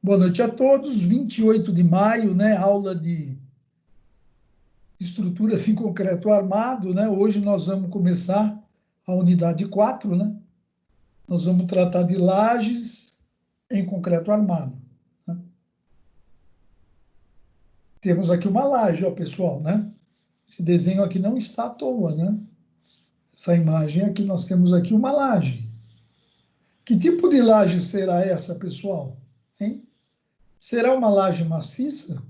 Boa noite a todos. 28 de maio, né? Aula de estruturas em concreto armado, né? Hoje nós vamos começar a unidade 4, né? Nós vamos tratar de lajes em concreto armado, né? Temos aqui uma laje, ó, pessoal, né? Esse desenho aqui não está à toa, né? Essa imagem aqui, nós temos aqui uma laje. Que tipo de laje será essa, pessoal? Hein? Será uma laje maciça?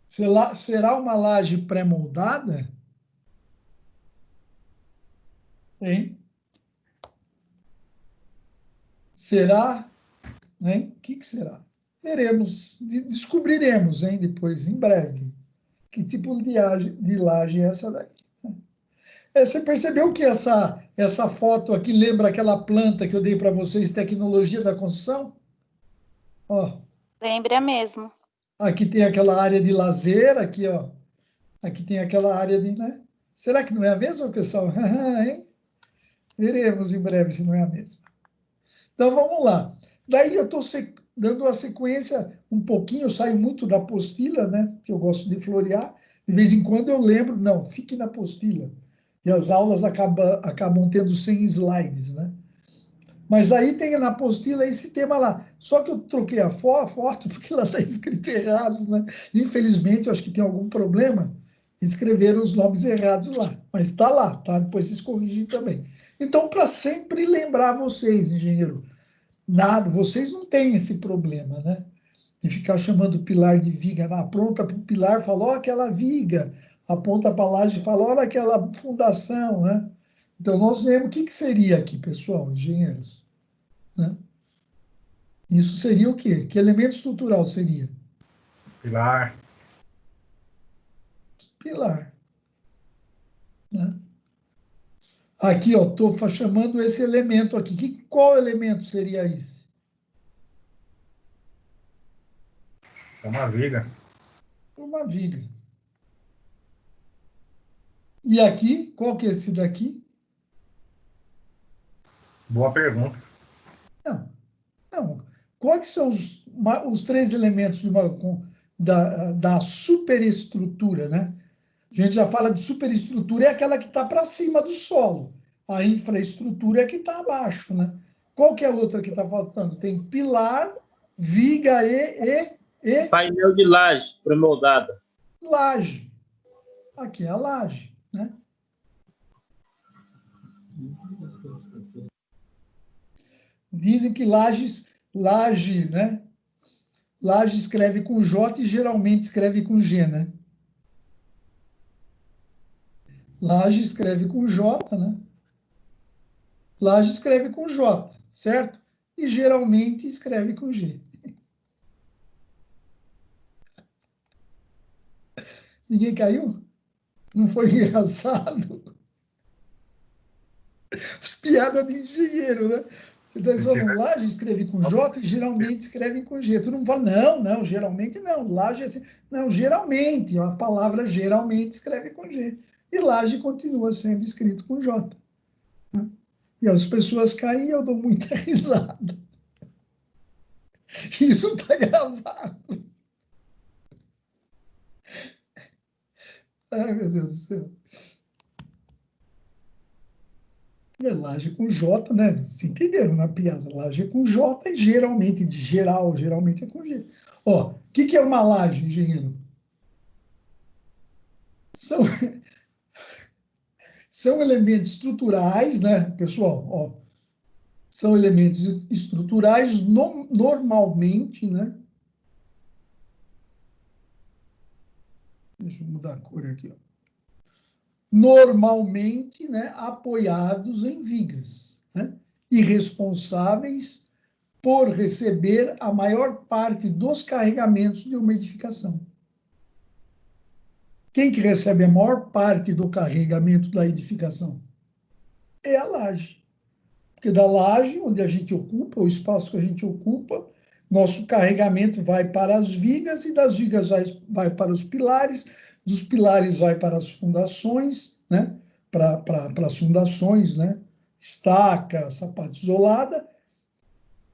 Será uma laje pré-moldada? Hein? Será? Hein? O que será? Veremos, descobriremos, hein, depois, em breve, que tipo de laje é essa daí. Você percebeu que essa foto aqui lembra aquela planta que eu dei para vocês, tecnologia da construção? Ó, Lembra mesmo. aqui tem aquela área de lazer, aqui, ó. Aqui tem aquela área de, né? Será que não é a mesma, pessoal? Hein? Veremos em breve se não é a mesma. Então, vamos lá. Daí eu estou dando a sequência um pouquinho, eu saio muito da apostila, né? Que eu gosto de florear. De vez em quando eu lembro, não, fique na apostila. E as aulas acabam tendo 100 slides, né? Mas aí tem na apostila esse tema lá. Só que eu troquei a foto porque lá está escrito errado, né? Infelizmente, eu acho que tem algum problema. Escreveram os nomes errados lá. Mas está lá, tá? Depois vocês corrigem também. Então, para sempre lembrar vocês, engenheiro, nada, vocês não têm esse problema, né? De ficar chamando o pilar de viga. Apronta para o pilar, fala, ó, aquela viga. Aponta para a laje e fala, olha aquela fundação, né? Então, nós vemos o que seria aqui, pessoal, engenheiros, né? Isso seria o quê? Que elemento estrutural seria? Pilar. Pilar, né? Aqui, ó, estou chamando esse elemento aqui. Qual elemento seria esse? É uma viga. Uma viga. E aqui, qual que é esse daqui? Boa pergunta. Não, não. Quais são os três elementos da superestrutura, né? A gente já fala de superestrutura, é aquela que está para cima do solo. A infraestrutura é que está abaixo, né? Qual que é a outra que está faltando? Tem pilar, viga e Painel de laje pré-moldada. laje. Aqui é a laje, né? Dizem que laje, né? Laje escreve com J e geralmente escreve com G, né? Laje escreve com J, né? Laje escreve com J, certo? E geralmente escreve com G. Ninguém caiu? Não foi engraçado? As piadas de engenheiro, né? Então, eles falam, laje escreve com J e geralmente escreve com G. Tu não fala, não, geralmente não. Laje é assim. Não, geralmente, a palavra geralmente escreve com G. E laje continua sendo escrito com J. E as pessoas caem e eu dou muita risada. Isso está gravado. Ai, meu Deus do céu. É laje com J, né? Vocês entenderam na piada? Laje é com J e geralmente, de geral, geralmente é com G. Ó, o que é uma laje, engenheiro? São elementos estruturais, né, pessoal? Ó, são elementos estruturais normalmente, né? Deixa eu mudar a cor aqui, ó. Normalmente, né, apoiados em vigas, né? E responsáveis por receber a maior parte dos carregamentos de uma edificação. Quem que recebe a maior parte do carregamento da edificação? É a laje. Porque da laje, onde a gente ocupa, o espaço que a gente ocupa, nosso carregamento vai para as vigas e das vigas vai para os pilares, dos pilares vai para as fundações, né? Para as fundações, né? Estaca, sapato isolada,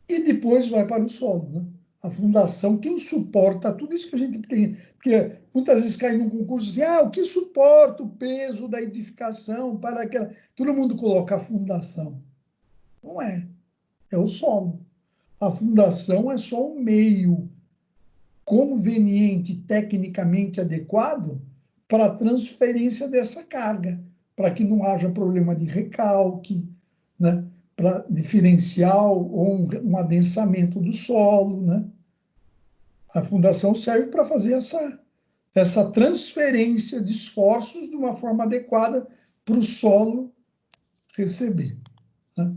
e depois vai para o solo, né? A fundação, quem suporta tudo isso que a gente tem, porque muitas vezes cai num concurso assim, o que suporta o peso da edificação para aquela... Todo mundo coloca a fundação. Não é. É o solo. A fundação é só um meio conveniente, tecnicamente adequado para a transferência dessa carga, para que não haja problema de recalque, né? Para diferencial ou um adensamento do solo, né? A fundação serve para fazer essa transferência de esforços de uma forma adequada para o solo receber, né?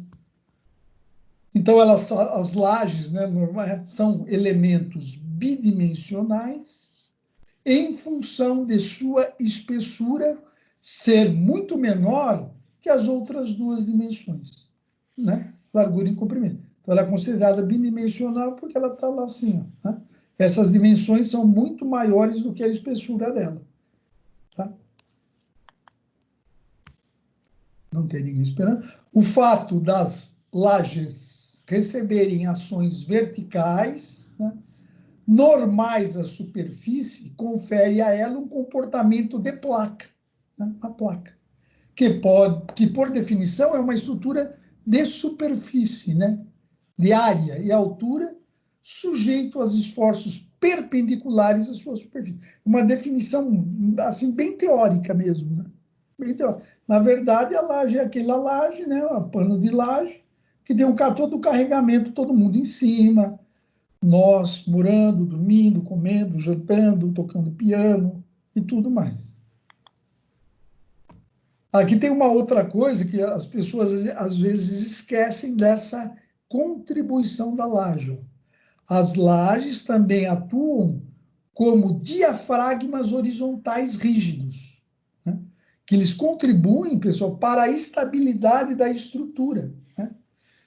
Então, as lajes, né, são elementos bidimensionais em função de sua espessura ser muito menor que as outras duas dimensões, né? Largura e comprimento. Então, ela é considerada bidimensional porque ela está lá assim, ó, né? Essas dimensões são muito maiores do que a espessura dela, tá? Não tem ninguém esperando. O fato das lajes receberem ações verticais, né, normais à superfície, confere a ela um comportamento de placa, né, uma placa, que por definição é uma estrutura de superfície, né, de área e altura, sujeito aos esforços perpendiculares à sua superfície. Uma definição assim bem teórica mesmo, né? Na verdade, a laje é aquela laje, né, o pano de laje, que tem todo o carregamento, todo mundo em cima, nós morando, dormindo, comendo, jantando, tocando piano e tudo mais. Aqui tem uma outra coisa que as pessoas às vezes esquecem dessa contribuição da laje. As lajes também atuam como diafragmas horizontais rígidos, né? Que eles contribuem, pessoal, para a estabilidade da estrutura, né?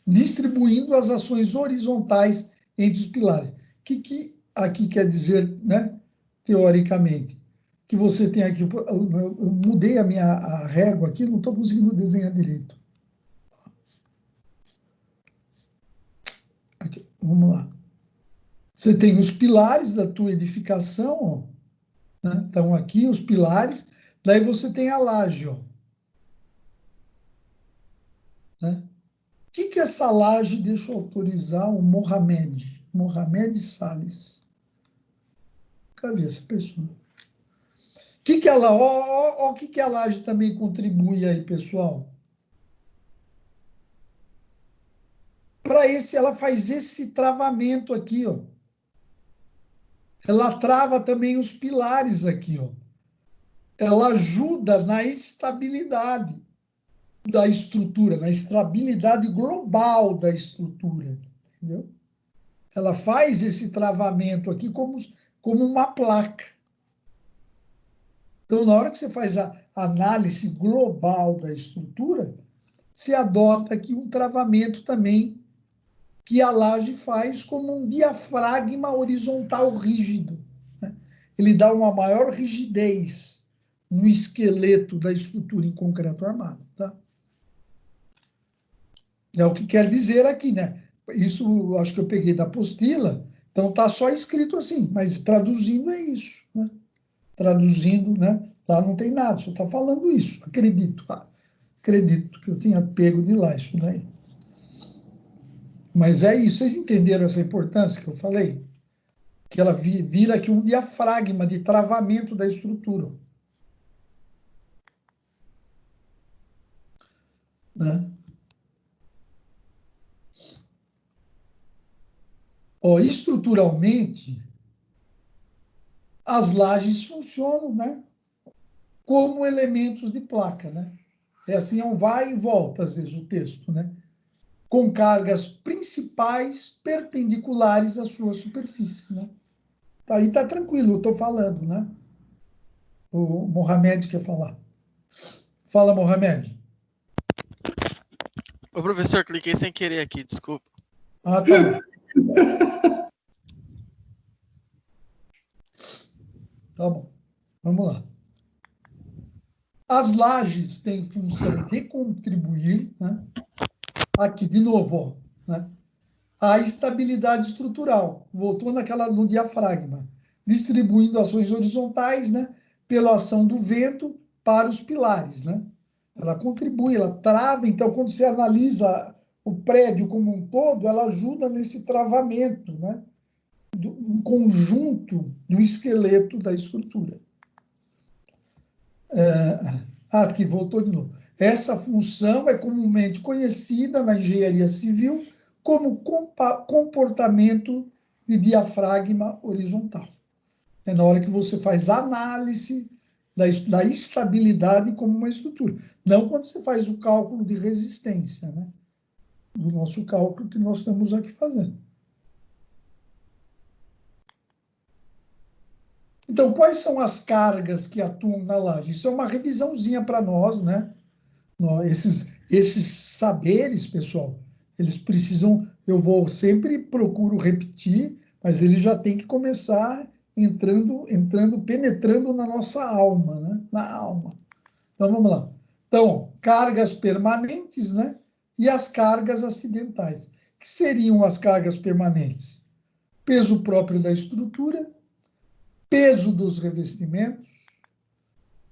Distribuindo as ações horizontais entre os pilares. O que aqui quer dizer, né, teoricamente? Que você tem aqui, eu mudei a régua aqui, não estou conseguindo desenhar direito. Aqui, vamos lá. Você tem os pilares da tua edificação, ó, né? Então, aqui os pilares, daí você tem a laje, ó, né? O que essa laje, deixa eu autorizar o Mohamed Salles. Cadê essa pessoa? Que ela, ó, o que a laje também contribui aí, pessoal? Ela faz esse travamento aqui, ó. Ela trava também os pilares aqui, ó. Ela ajuda na estabilidade da estrutura, na estabilidade global da estrutura, entendeu? Ela faz esse travamento aqui como uma placa. Então, na hora que você faz a análise global da estrutura, se adota aqui um travamento também que a laje faz como um diafragma horizontal rígido, né? Ele dá uma maior rigidez no esqueleto da estrutura em concreto armado, tá? É o que quer dizer aqui, né? Isso acho que eu peguei da apostila, então tá só escrito assim, mas traduzindo é isso, né? Traduzindo, né? Lá não tem nada, só está falando isso, acredito, tá? Acredito que eu tenha pego de lá isso daí. Mas é isso, vocês entenderam essa importância que eu falei? Que ela vira aqui um diafragma de travamento da estrutura, né? Ó, estruturalmente, as lajes funcionam, né, como elementos de placa, né? É assim, é um vai e volta, às vezes, o texto, né? Com cargas principais perpendiculares à sua superfície, né? Aí tá tranquilo, eu estou falando, né? O Mohamed quer falar. Fala, Mohamed. Ô, professor, cliquei sem querer aqui, desculpa. Ah, tá bom. Tá bom. Vamos lá. As lajes têm função de contribuir, né? Aqui, de novo, ó, né? a estabilidade estrutural, voltou no diafragma, distribuindo ações horizontais, né, pela ação do vento para os pilares, né? Ela contribui, ela trava, então quando você analisa o prédio como um todo, ela ajuda nesse travamento, né, um conjunto do esqueleto da estrutura. Aqui, voltou de novo. Essa função é comumente conhecida na engenharia civil como comportamento de diafragma horizontal. É na hora que você faz análise da estabilidade como uma estrutura. Não quando você faz o cálculo de resistência, né? Do nosso cálculo que nós estamos aqui fazendo. Então, quais são as cargas que atuam na laje? Isso é uma revisãozinha para nós, né? Esses saberes, pessoal, eles precisam, eu vou sempre procuro repetir, mas ele já tem que começar penetrando na nossa alma, né? Na alma. Então, vamos lá. Então, cargas permanentes, né? E as cargas acidentais. O que seriam as cargas permanentes? Peso próprio da estrutura, peso dos revestimentos,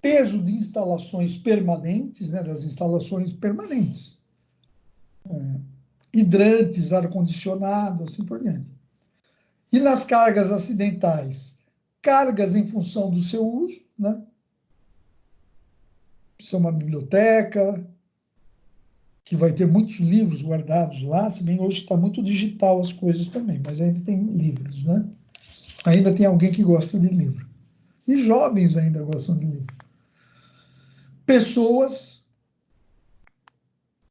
peso de instalações permanentes, né, das instalações permanentes, hidrantes, ar-condicionado, assim por diante. E nas cargas acidentais, cargas em função do seu uso, né? Isso é uma biblioteca, que vai ter muitos livros guardados lá, se bem hoje está muito digital as coisas também, mas ainda tem livros, né? Ainda tem alguém que gosta de livro. E jovens ainda gostam de livro. Pessoas,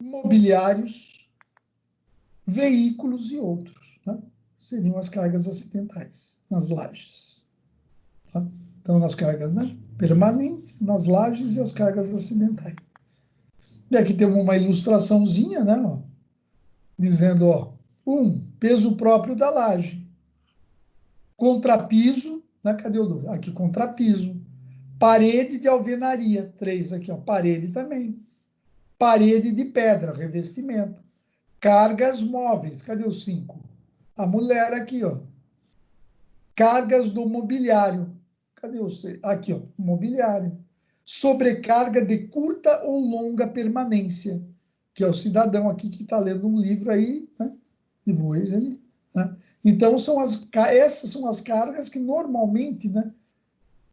mobiliários, veículos e outros, né? Seriam as cargas acidentais nas lajes. Tá? Então, nas cargas, né, permanentes, nas lajes e as cargas acidentais. E aqui temos uma ilustraçãozinha, né, ó, dizendo, ó, peso próprio da laje. Contrapiso, né, cadê o 2? Aqui, contrapiso. Parede de alvenaria, 3 aqui, ó, parede também. Parede de pedra, revestimento. Cargas móveis, cadê o 5? A mulher aqui, ó. Cargas do mobiliário. Cadê o 6? Aqui, ó, mobiliário. Sobrecarga de curta ou longa permanência, que é o cidadão aqui que está lendo um livro aí, né? E voz ali, né? Então, essas são as cargas que normalmente, né,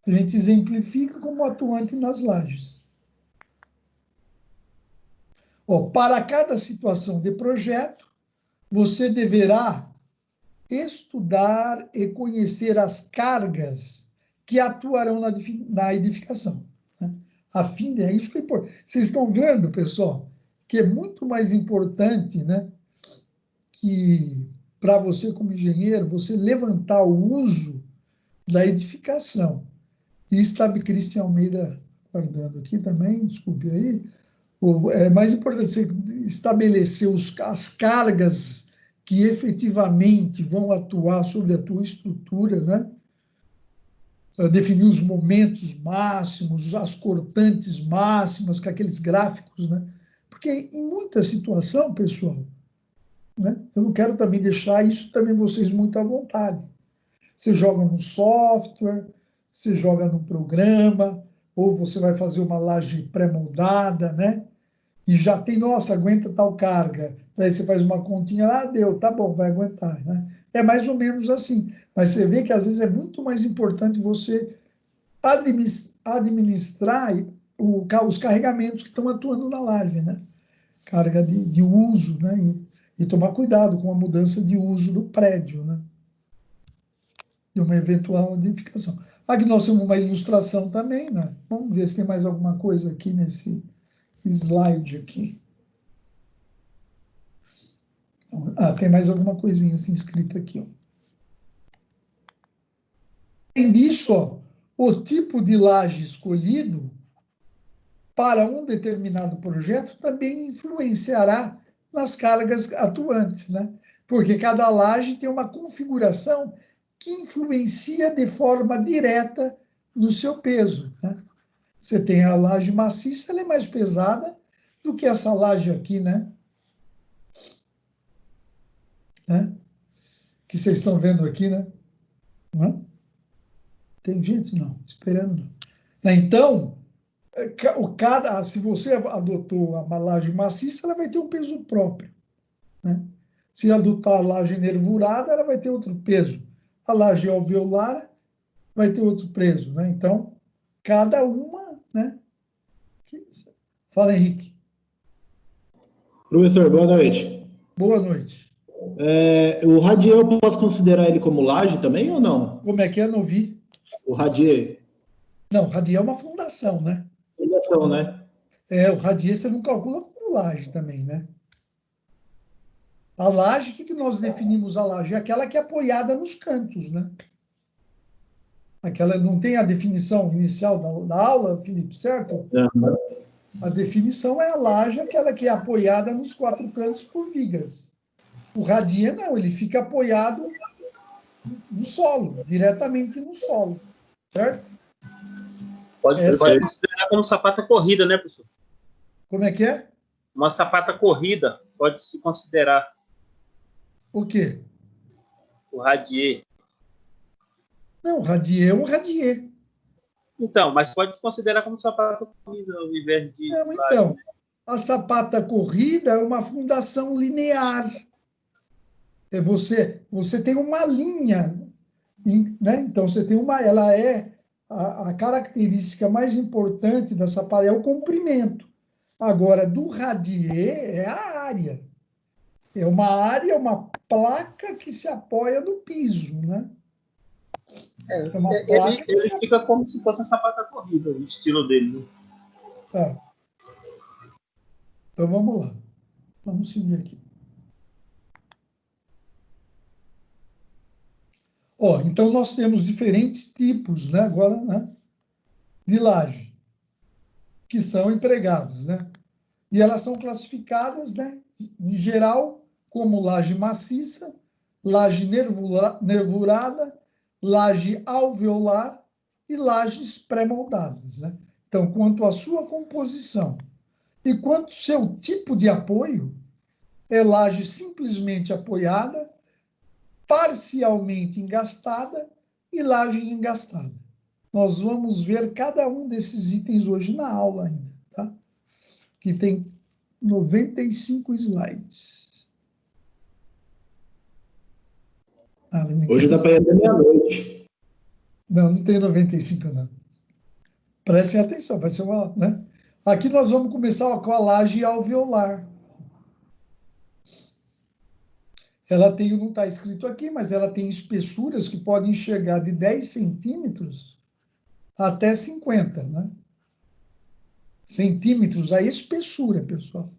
a gente exemplifica como atuante nas lajes. Ó, para cada situação de projeto, você deverá estudar e conhecer as cargas que atuarão na edificação. Né? É isso que é importante. Vocês estão vendo, pessoal, que é muito mais importante, né, que para você como engenheiro, você levantar o uso da edificação. E está Cristian Almeida guardando aqui também, desculpe aí. É mais importante você estabelecer as cargas que efetivamente vão atuar sobre a tua estrutura, né? Definir os momentos máximos, as cortantes máximas, com aqueles gráficos, né? Porque em muita situação, pessoal, né? Eu não quero também deixar isso também vocês muito à vontade. Você joga no software, você joga no programa, ou você vai fazer uma laje pré-moldada, né? E já tem, nossa, aguenta tal carga. Daí você faz uma continha, deu, tá bom, vai aguentar, né? É mais ou menos assim. Mas você vê que às vezes é muito mais importante você administrar os carregamentos que estão atuando na laje, né? Carga de uso, né? E tomar cuidado com a mudança de uso do prédio, né? De uma eventual edificação. Aqui nós temos uma ilustração também, né? Vamos ver se tem mais alguma coisa aqui nesse slide aqui. Tem mais alguma coisinha assim escrita aqui, ó. Além disso, ó, o tipo de laje escolhido para um determinado projeto também influenciará nas cargas atuantes, né? Porque cada laje tem uma configuração que influencia de forma direta no seu peso, né? Você tem a laje maciça, ela é mais pesada do que essa laje aqui, né? né? Que vocês estão vendo aqui, né? Não? Tem gente? Não, esperando. Né? Então, se você adotou a laje maciça, ela vai ter um peso próprio, né? Se adotar a laje nervurada, ela vai ter outro peso. A laje alveolar vai ter outro peso, né? Então, cada uma, né? Fala, Henrique. Professor, boa noite. Boa noite. O Radier, eu posso considerar ele como laje também ou não? Como é que é? Não vi. O Radier. Não, Radier é uma fundação, né? Fundação, né? O Radier você não calcula como laje também, né? A laje, o que nós definimos a laje? É aquela que é apoiada nos cantos, né? Aquela não tem a definição inicial da aula, Felipe, certo? Uhum. A definição é a laje, aquela que é apoiada nos 4 cantos por vigas. O Radier não, ele fica apoiado no solo, diretamente no solo, certo? Pode considerar como sapata corrida, né, professor? Como é que é? Uma sapata corrida pode se considerar. O quê? O Radier. Não, Radier é um Radier. Então, mas pode se considerar como sapata corrida ao invés de... Não, então, a sapata corrida é uma fundação linear. Você tem uma linha, né? Então, você tem ela é a característica mais importante da sapata é o comprimento. Agora, do Radier é a área. É uma área, uma placa que se apoia no piso, né? É uma placa ele fica como se fosse a sapata corrida, o estilo dele. Né? Tá. Então, vamos lá. Vamos seguir aqui. Então, nós temos diferentes tipos, né? Agora, né? De laje, que são empregados, né? E elas são classificadas, né? Em geral, como laje maciça, laje nervurada, laje alveolar e lajes pré-moldadas, né? Então, quanto à sua composição e quanto ao seu tipo de apoio, é laje simplesmente apoiada, parcialmente engastada e laje engastada. Nós vamos ver cada um desses itens hoje na aula ainda, tá? Que tem 95 slides. Hoje dá para ir até meia-noite. Não tem 95, não. Prestem atenção, vai ser uma... Né? Aqui nós vamos começar com a laje alveolar. Ela tem, não está escrito aqui, mas ela tem espessuras que podem chegar de 10 centímetros até 50, né? Centímetros a espessura, pessoal.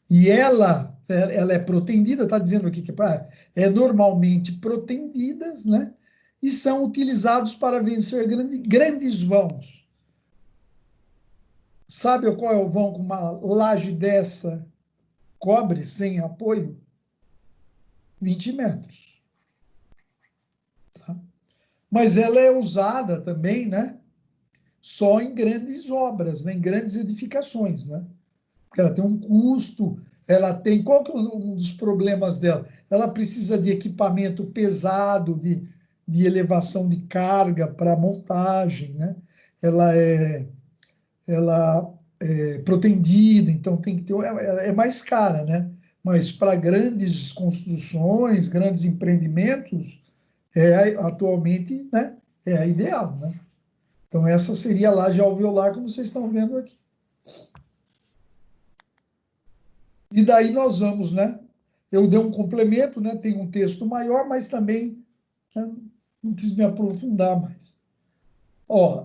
E ela é protendida, está dizendo aqui que é normalmente protendidas, né? E são utilizados para vencer grandes vãos. Sabe qual é o vão que uma laje dessa cobre sem apoio? 20 metros. Tá? Mas ela é usada também, né? Só em grandes obras, né? Em grandes edificações, né? Porque ela tem um custo, ela tem... Qual que é um dos problemas dela? Ela precisa de equipamento pesado, de elevação de carga para montagem, né? Ela é protendida, então tem que ter... É mais cara, né? Mas para grandes construções, grandes empreendimentos, atualmente, né? É a ideal, né? Então, essa seria a laje alveolar, como vocês estão vendo aqui. E daí nós vamos, né? Eu dei um complemento, né? Tem um texto maior, mas também, né, não quis me aprofundar mais.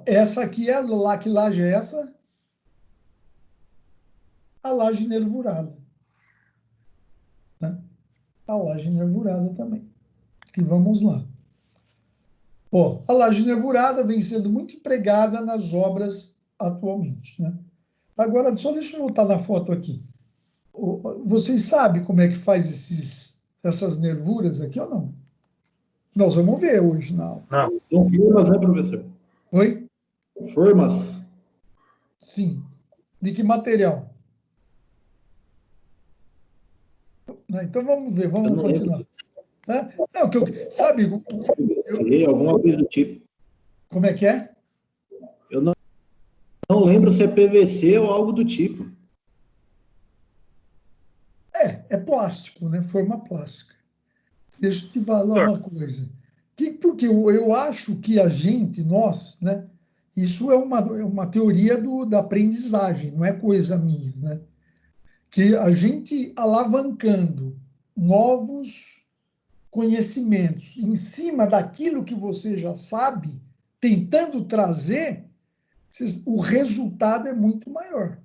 Essa aqui é lá, que laje é essa? A laje nervurada. Né? A laje nervurada também. E vamos lá. A laje nervurada vem sendo muito empregada nas obras atualmente, né? Agora, só deixa eu voltar na foto aqui. Vocês sabem como é que faz essas nervuras aqui ou não? Nós vamos ver hoje na aula. Não. São formas, né, professor? Oi? Formas. Sim. De que material? Então vamos ver, vamos continuar. Tá? Não, sabe, PVC, alguma coisa do tipo. como é que é? Eu não lembro se é PVC ou algo do tipo. É plástico, né? Forma plástica. Deixa eu te falar Professor, uma coisa. Porque eu acho que a gente, nós, né? Isso é uma teoria da aprendizagem, não é coisa minha, né? Que a gente alavancando novos conhecimentos em cima daquilo que você já sabe, tentando trazer, o resultado é muito maior.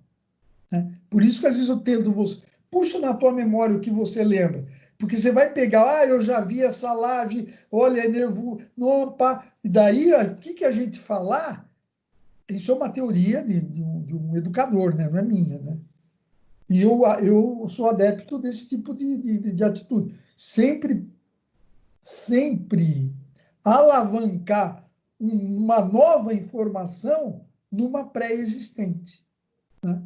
Né? Por isso que às vezes eu tento você. Puxa na tua memória o que você lembra. Porque você vai pegar, eu já vi essa laje, olha, é nervoso, opa. E daí, o que a gente falar, isso é uma teoria de um educador, né? Não é minha, né? E eu sou adepto desse tipo de atitude. Sempre alavancar uma nova informação numa pré-existente. Né?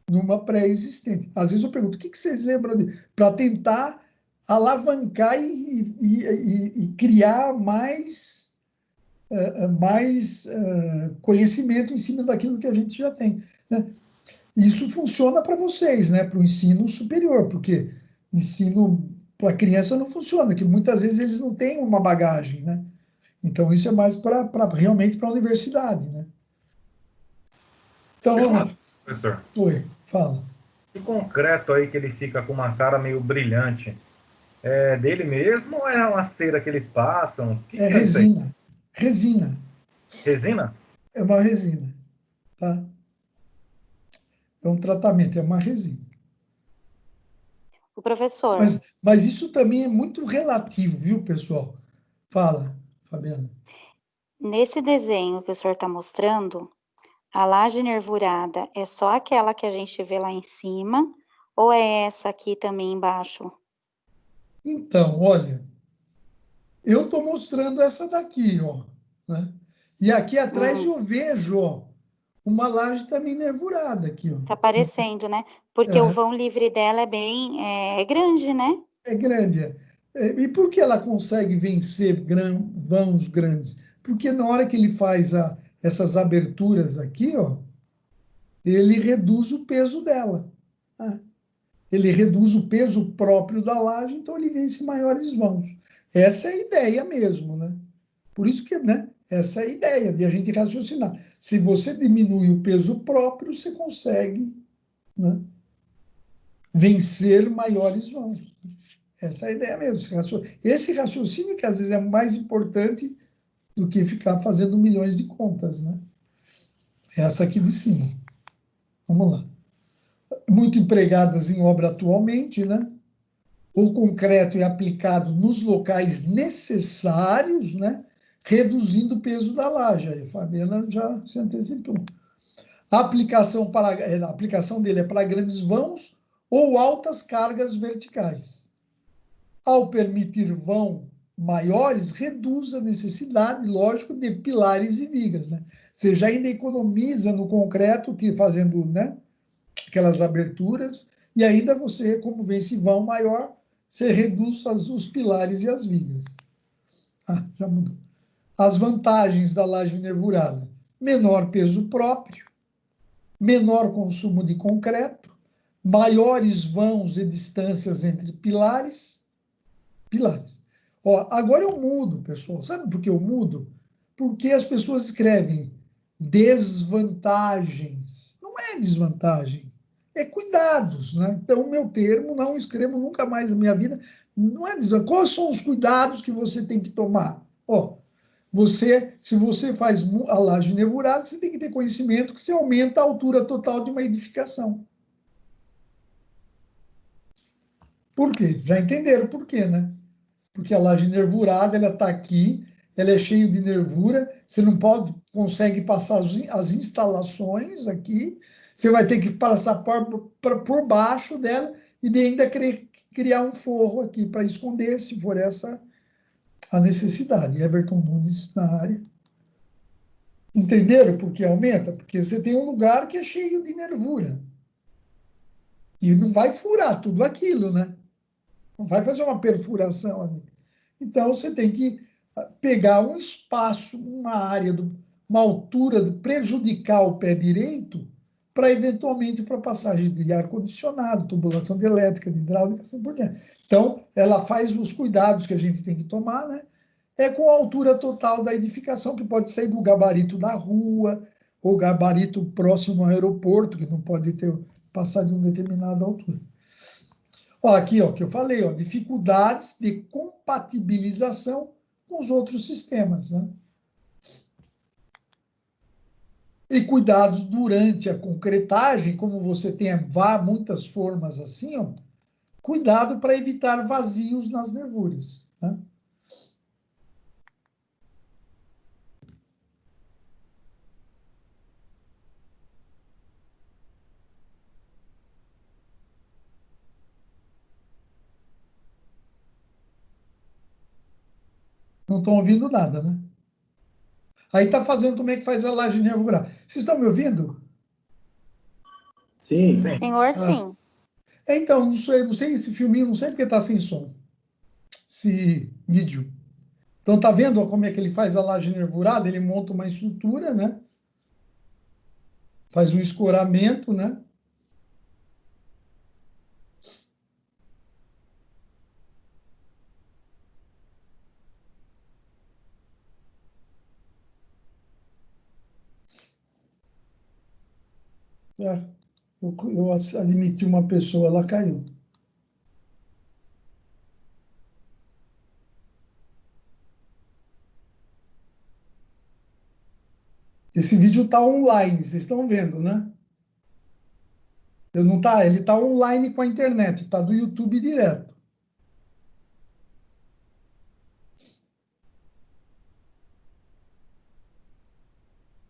Numa pré-existente. Às vezes eu pergunto, o que vocês lembram de... Para tentar alavancar e criar mais conhecimento em cima daquilo que a gente já tem. Né? Isso funciona para vocês, né? Para o ensino superior, porque ensino para criança não funciona, que muitas vezes eles não têm uma bagagem, né? Então isso é mais realmente para a universidade, né? Então vamos lá. professor, Oi, fala. esse concreto aí que ele fica com uma cara meio brilhante, é dele mesmo ou é uma cera que eles passam? O que É que é isso aí? resina. Resina. Resina? É uma resina, tá? É um tratamento, é uma resina. O professor, Mas isso também é muito relativo, viu, pessoal? Fala, Fabiana. nesse desenho que o senhor está mostrando, a laje nervurada é só aquela que a gente vê lá em cima, ou é essa aqui também embaixo? Então, olha, eu estou mostrando essa daqui, ó, né? E aqui atrás eu vejo, ó, uma laje também nervurada aqui, ó. Tá aparecendo, né? Porque o vão livre dela é bem, é grande, né? É grande. E por que ela consegue vencer vãos grandes? Porque na hora que ele faz essas aberturas aqui, ó, ele reduz o peso dela. Tá? Ele reduz o peso próprio da laje, então ele vence maiores vãos. Essa é a ideia mesmo, né? Por isso que, né? Essa é a ideia de a gente raciocinar. Se você diminui o peso próprio, você consegue, né, vencer maiores vãos. Essa é a ideia mesmo. Esse raciocínio que às vezes é mais importante do que ficar fazendo milhões de contas, né? Essa aqui de cima. Vamos lá. Muito empregadas em obra atualmente, né? O concreto é aplicado nos locais necessários, né? Reduzindo o peso da laje. A Fabiana já se antecipou. A aplicação dele é para grandes vãos ou altas cargas verticais. Ao permitir vão maiores, reduz a necessidade, lógico, de pilares e vigas. Né? Você já ainda economiza no concreto, fazendo, né, aquelas aberturas, e ainda você, como vence vão maior, você reduz os pilares e as vigas. Ah, já mudou. As vantagens da laje nervurada: menor peso próprio, menor consumo de concreto, maiores vãos e distâncias entre pilares. Ó, agora eu mudo, pessoal. Sabe por que eu mudo? Porque as pessoas escrevem desvantagens. Não é desvantagem, é cuidados, né? Então, o meu termo, não escrevo nunca mais na minha vida, não é desvantagem. Quais são os cuidados que você tem que tomar? Ó, se você faz a laje nervurada, você tem que ter conhecimento que você aumenta a altura total de uma edificação. Por quê? Já entenderam por quê, né? Porque a laje nervurada, ela está aqui, ela é cheia de nervura, você não consegue passar as instalações aqui, você vai ter que passar por baixo dela e ainda criar um forro aqui para esconder, se for essa a necessidade. Everton Nunes na área. Entenderam por que aumenta? Porque você tem um lugar que é cheio de nervura. E não vai furar tudo aquilo, né? Não vai fazer uma perfuração ali. Então, você tem que pegar um espaço, uma área, uma altura, prejudicar o pé direito, para eventualmente para passagem de ar-condicionado, tubulação de elétrica, de hidráulica, assim por diante. Então, ela faz os cuidados que a gente tem que tomar, né? É com a altura total da edificação, que pode sair do gabarito da rua, ou gabarito próximo ao aeroporto, que não pode passar de uma determinada altura. Ó, aqui, ó, que eu falei, ó, dificuldades de compatibilização com os outros sistemas, né? E cuidados durante a concretagem, como você tem muitas formas assim, ó, cuidado para evitar vazios nas nervuras, né? Não estão ouvindo nada, né? Aí está fazendo como é que faz a laje nervular. Vocês estão me ouvindo? Sim. Sim. Senhor, sim. Então, não sei esse filminho, não sei porque está sem som. Esse vídeo. Então, tá vendo ó, como é que ele faz a laje nervurada? Ele monta uma estrutura, né? Faz um escoramento, né? Eu admiti uma pessoa, ela caiu. Esse vídeo está online, vocês estão vendo, né? Não tá, ele está online com a internet, está do YouTube direto.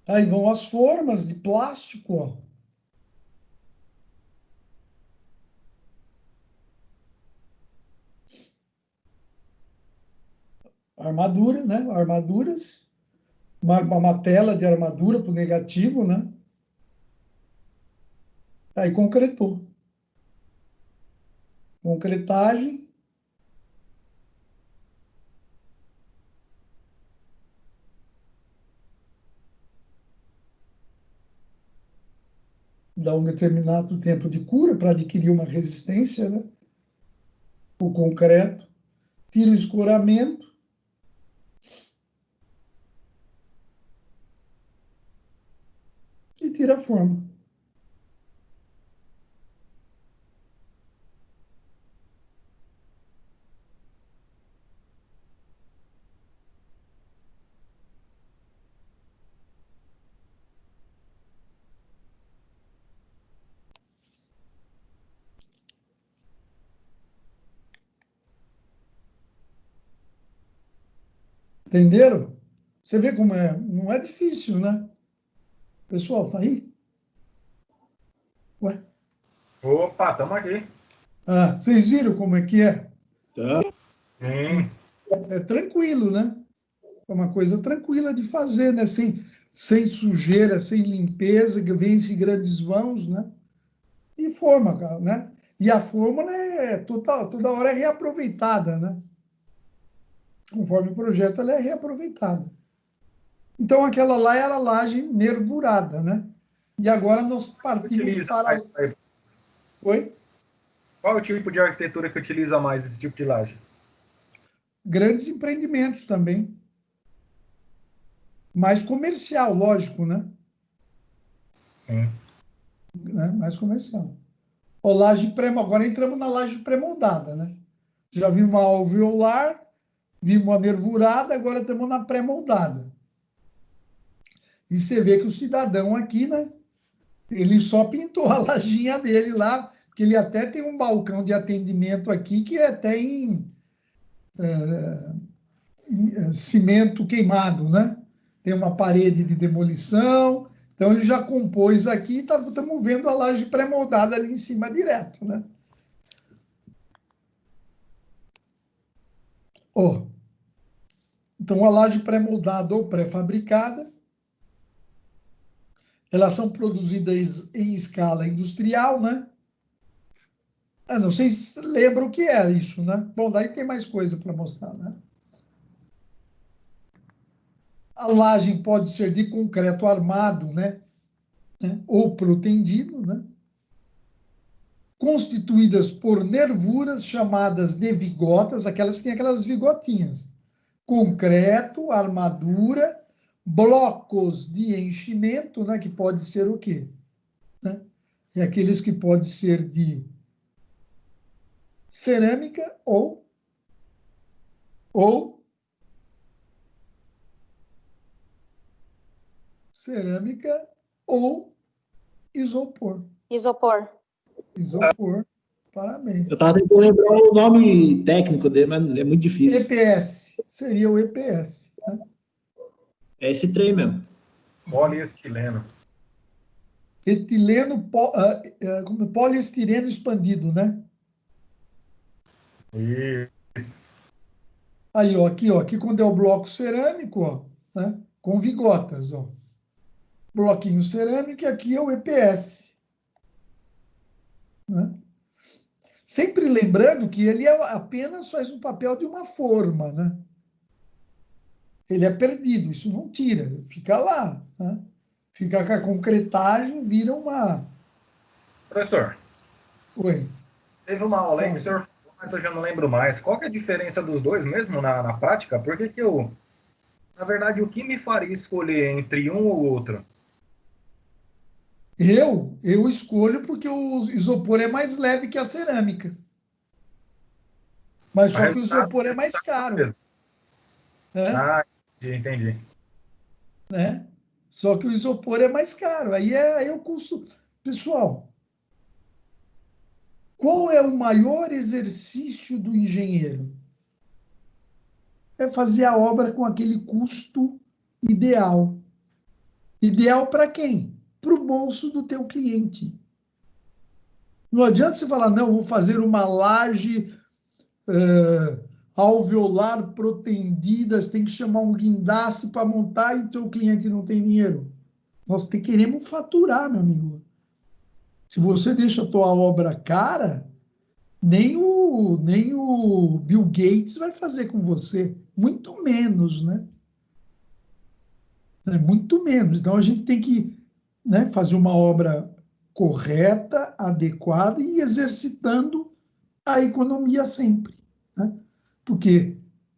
Aí vão as formas de plástico, ó. Armadura, né? Armaduras. Uma tela de armadura para o negativo, né? Aí concretou. Concretagem. Dá um determinado tempo de cura para adquirir uma resistência, né? O concreto. Tira o escoramento. E tira a forma. Entenderam? Você vê como é, não é difícil, né? Pessoal, tá aí? Ué? Opa, estamos aqui. Ah, vocês viram como é que é? Tá. Sim. É tranquilo, né? É uma coisa tranquila de fazer, né? Sem sujeira, sem limpeza, que vence grandes vãos, né? E forma, né? E a fórmula é toda hora é reaproveitada, né? Conforme o projeto, ela é reaproveitada. Então, aquela lá era a laje nervurada, né? E agora nós partimos Utiliza para... mais, Oi? qual é o tipo de arquitetura que utiliza mais esse tipo de laje? Grandes empreendimentos também. Mais comercial, lógico, né? Sim. Mais comercial. O laje agora entramos na laje pré-moldada, né? Já vimos uma alveolar, vimos uma nervurada, agora estamos na pré-moldada. E você vê que o cidadão aqui, né? Ele só pintou a lajinha dele lá, porque ele até tem um balcão de atendimento aqui que é até em cimento queimado, né? Tem uma parede de demolição, então ele já compôs aqui, estamos vendo a laje pré-moldada ali em cima direto, né? Ó, então a laje pré-moldada ou pré-fabricada, elas são produzidas em escala industrial, né? Não sei se lembram o que é isso, né? Bom, daí tem mais coisa para mostrar, né? A laje pode ser de concreto armado, né? Ou protendido, né? Constituídas por nervuras chamadas de vigotas, aquelas que têm aquelas vigotinhas. Concreto, armadura, blocos de enchimento, né? Que pode ser o quê? Né? E aqueles que podem ser de cerâmica ou cerâmica ou isopor. Isopor. Isopor, parabéns. Eu estava tentando lembrar o nome técnico dele, mas é muito difícil. EPS, seria o EPS. Né? É esse trem mesmo. Poliestileno. Etileno, poliestireno expandido, né? Isso. Aí, ó, aqui quando é o bloco cerâmico, ó, né? Com vigotas, ó. Bloquinho cerâmico, e aqui é o EPS. Né? Sempre lembrando que ele apenas faz um papel de uma forma, né? Ele é perdido, isso não tira, fica lá, né? Fica com a concretagem, vira uma... Professor, Oi. teve uma aula aí que o senhor falou, mas eu já não lembro mais. Qual que é a diferença dos dois mesmo na prática? Porque que eu... Na verdade, o que me faria escolher entre um ou outro? Eu escolho porque o isopor é mais leve que a cerâmica. Mas só que o isopor é mais caro. Né? Ah, entendi. Né? Só que o isopor é mais caro. Aí o custo... Pessoal, qual é o maior exercício do engenheiro? É fazer a obra com aquele custo ideal. Ideal para quem? Para o bolso do teu cliente. Não adianta você falar, não, vou fazer uma laje alveolar protendida, você tem que chamar um guindaste para montar e o teu cliente não tem dinheiro. Nós queremos faturar, meu amigo. Se você deixa a tua obra cara, nem o Bill Gates vai fazer com você. Muito menos, né? Muito menos. Então, a gente tem que, né, fazer uma obra correta, adequada e exercitando a economia sempre. Né? Porque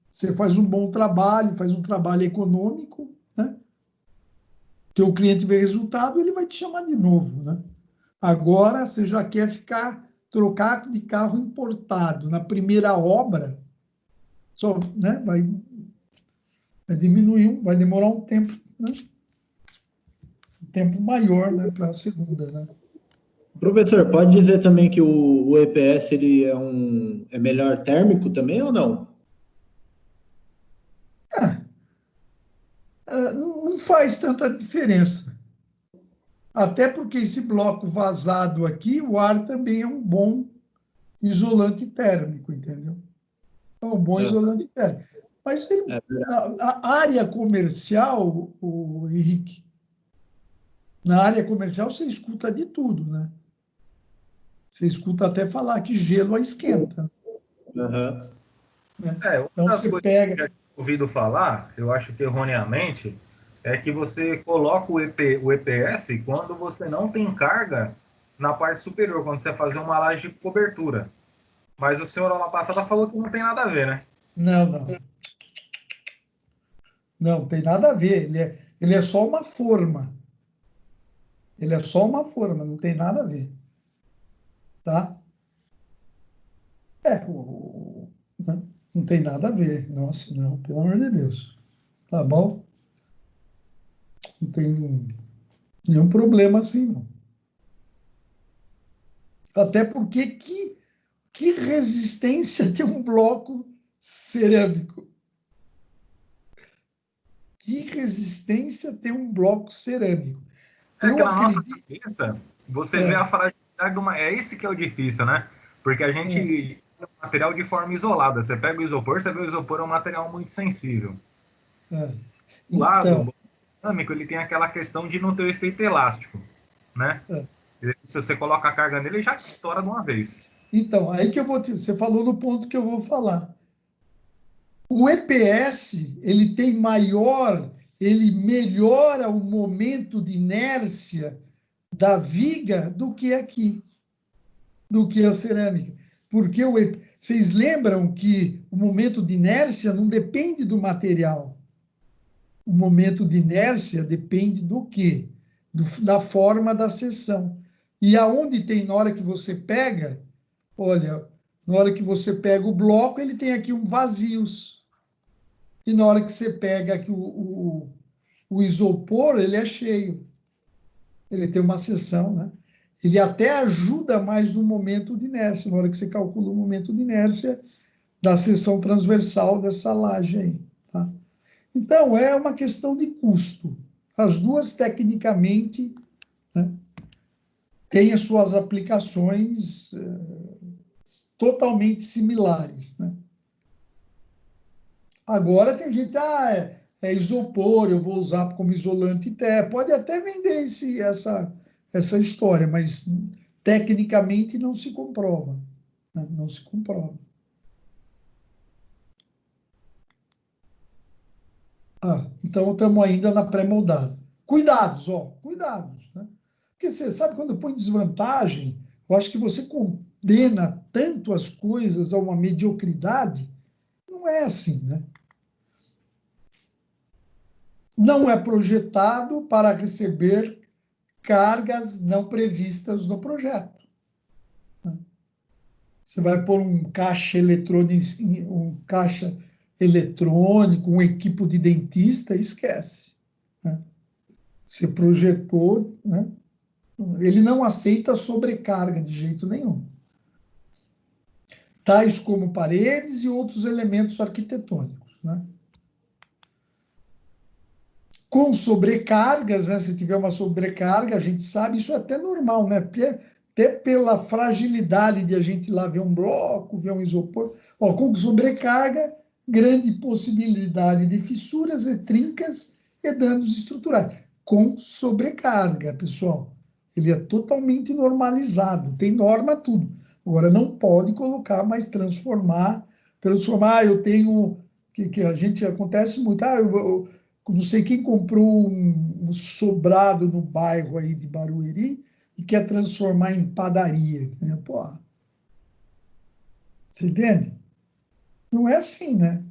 você faz um bom trabalho, faz um trabalho econômico, né? Teu cliente vê resultado, ele vai te chamar de novo. Né? Agora, você já quer trocar de carro importado na primeira obra, só, né, vai diminuir, vai demorar um tempo, né? Um tempo maior, né, para a segunda, né? Professor, pode dizer também que o EPS ele é melhor térmico também ou não? Não faz tanta diferença. Até porque esse bloco vazado aqui, o ar também é um bom isolante térmico, entendeu? É um bom isolante térmico. Mas a área comercial, o Henrique, na área comercial você escuta de tudo, né? Você escuta até falar que gelo esquenta. Uhum. Né? Uma Então das você coisas pega... que eu já tinha ouvido falar, eu acho que erroneamente, é que você coloca o EPS quando você não tem carga na parte superior, quando você fazer uma laje de cobertura. Mas o senhor, aula passada, falou que não tem nada a ver, né? Não. Não, tem nada a ver. Ele é só uma forma. Ele é só uma forma, não tem nada a ver. Tá? Não tem nada a ver. Nossa, não, pelo amor de Deus. Tá bom? Não tem nenhum problema assim, não. Até porque que resistência tem um bloco cerâmico? Que resistência tem um bloco cerâmico? É Eu que na nossa acredito... cabeça, você vê a fragilidade de uma... É esse que é o difícil, né? Porque a gente é um material de forma isolada. Você pega o isopor, você vê o isopor é um material muito sensível. O lado cerâmico, ele tem aquela questão de não ter o efeito elástico, né? Se você coloca a carga nele, ele já estoura de uma vez. Então, aí que eu vou... Você falou no ponto que eu vou falar. O EPS, ele tem maior ele melhora o momento de inércia da viga do que aqui, do que a cerâmica. Porque vocês lembram que o momento de inércia não depende do material. O momento de inércia depende do quê? Da forma da seção. E aonde tem, na hora que você pega, olha, na hora que você pega o bloco, ele tem aqui um vazios. E na hora que você pega aqui o isopor, ele é cheio. Ele tem uma seção, né? Ele até ajuda mais no momento de inércia, na hora que você calcula o momento de inércia da seção transversal dessa laje aí, tá? Então, é uma questão de custo. As duas, tecnicamente, né, têm as suas aplicações totalmente similares, né? Agora tem gente, é isopor, eu vou usar como isolante térmico. Pode até vender essa história, mas tecnicamente não se comprova, né? Não se comprova. Então estamos ainda na pré-moldada. Cuidados, cuidados, né? Porque você sabe, quando põe desvantagem, eu acho que você condena tanto as coisas a uma mediocridade. Não é assim, né? Não é projetado para receber cargas não previstas no projeto. Você vai pôr um caixa eletrônico, um equipo de dentista, esquece, né? Você projetou, né? Ele não aceita sobrecarga de jeito nenhum. Tais como paredes e outros elementos arquitetônicos, né? Com sobrecargas, né? Se tiver uma sobrecarga, a gente sabe, isso é até normal, né? Até pela fragilidade de a gente lá ver um bloco, ver um isopor. Com sobrecarga, grande possibilidade de fissuras e trincas e danos estruturais. Com sobrecarga, pessoal. Ele é totalmente normalizado, tem norma tudo. Agora, não pode colocar, mas transformar, eu tenho, que a gente, acontece muito, eu não sei quem comprou um sobrado no bairro aí de Barueri e quer transformar em padaria. Né? Pô, você entende? Não é assim, né?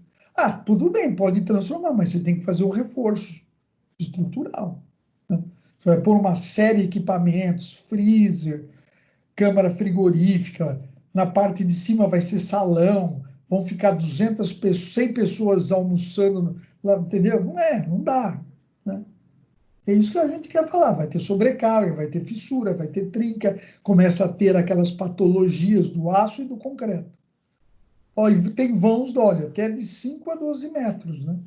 Tudo bem, pode transformar, mas você tem que fazer um reforço estrutural. Né? Você vai pôr uma série de equipamentos, freezer, câmara frigorífica, na parte de cima vai ser salão, vão ficar 200 pessoas, 100 pessoas almoçando lá, entendeu? Não dá, né? É isso que a gente quer falar, vai ter sobrecarga, vai ter fissura, vai ter trinca, começa a ter aquelas patologias do aço e do concreto. E tem vãos, olha, até de 5 a 12 metros, né?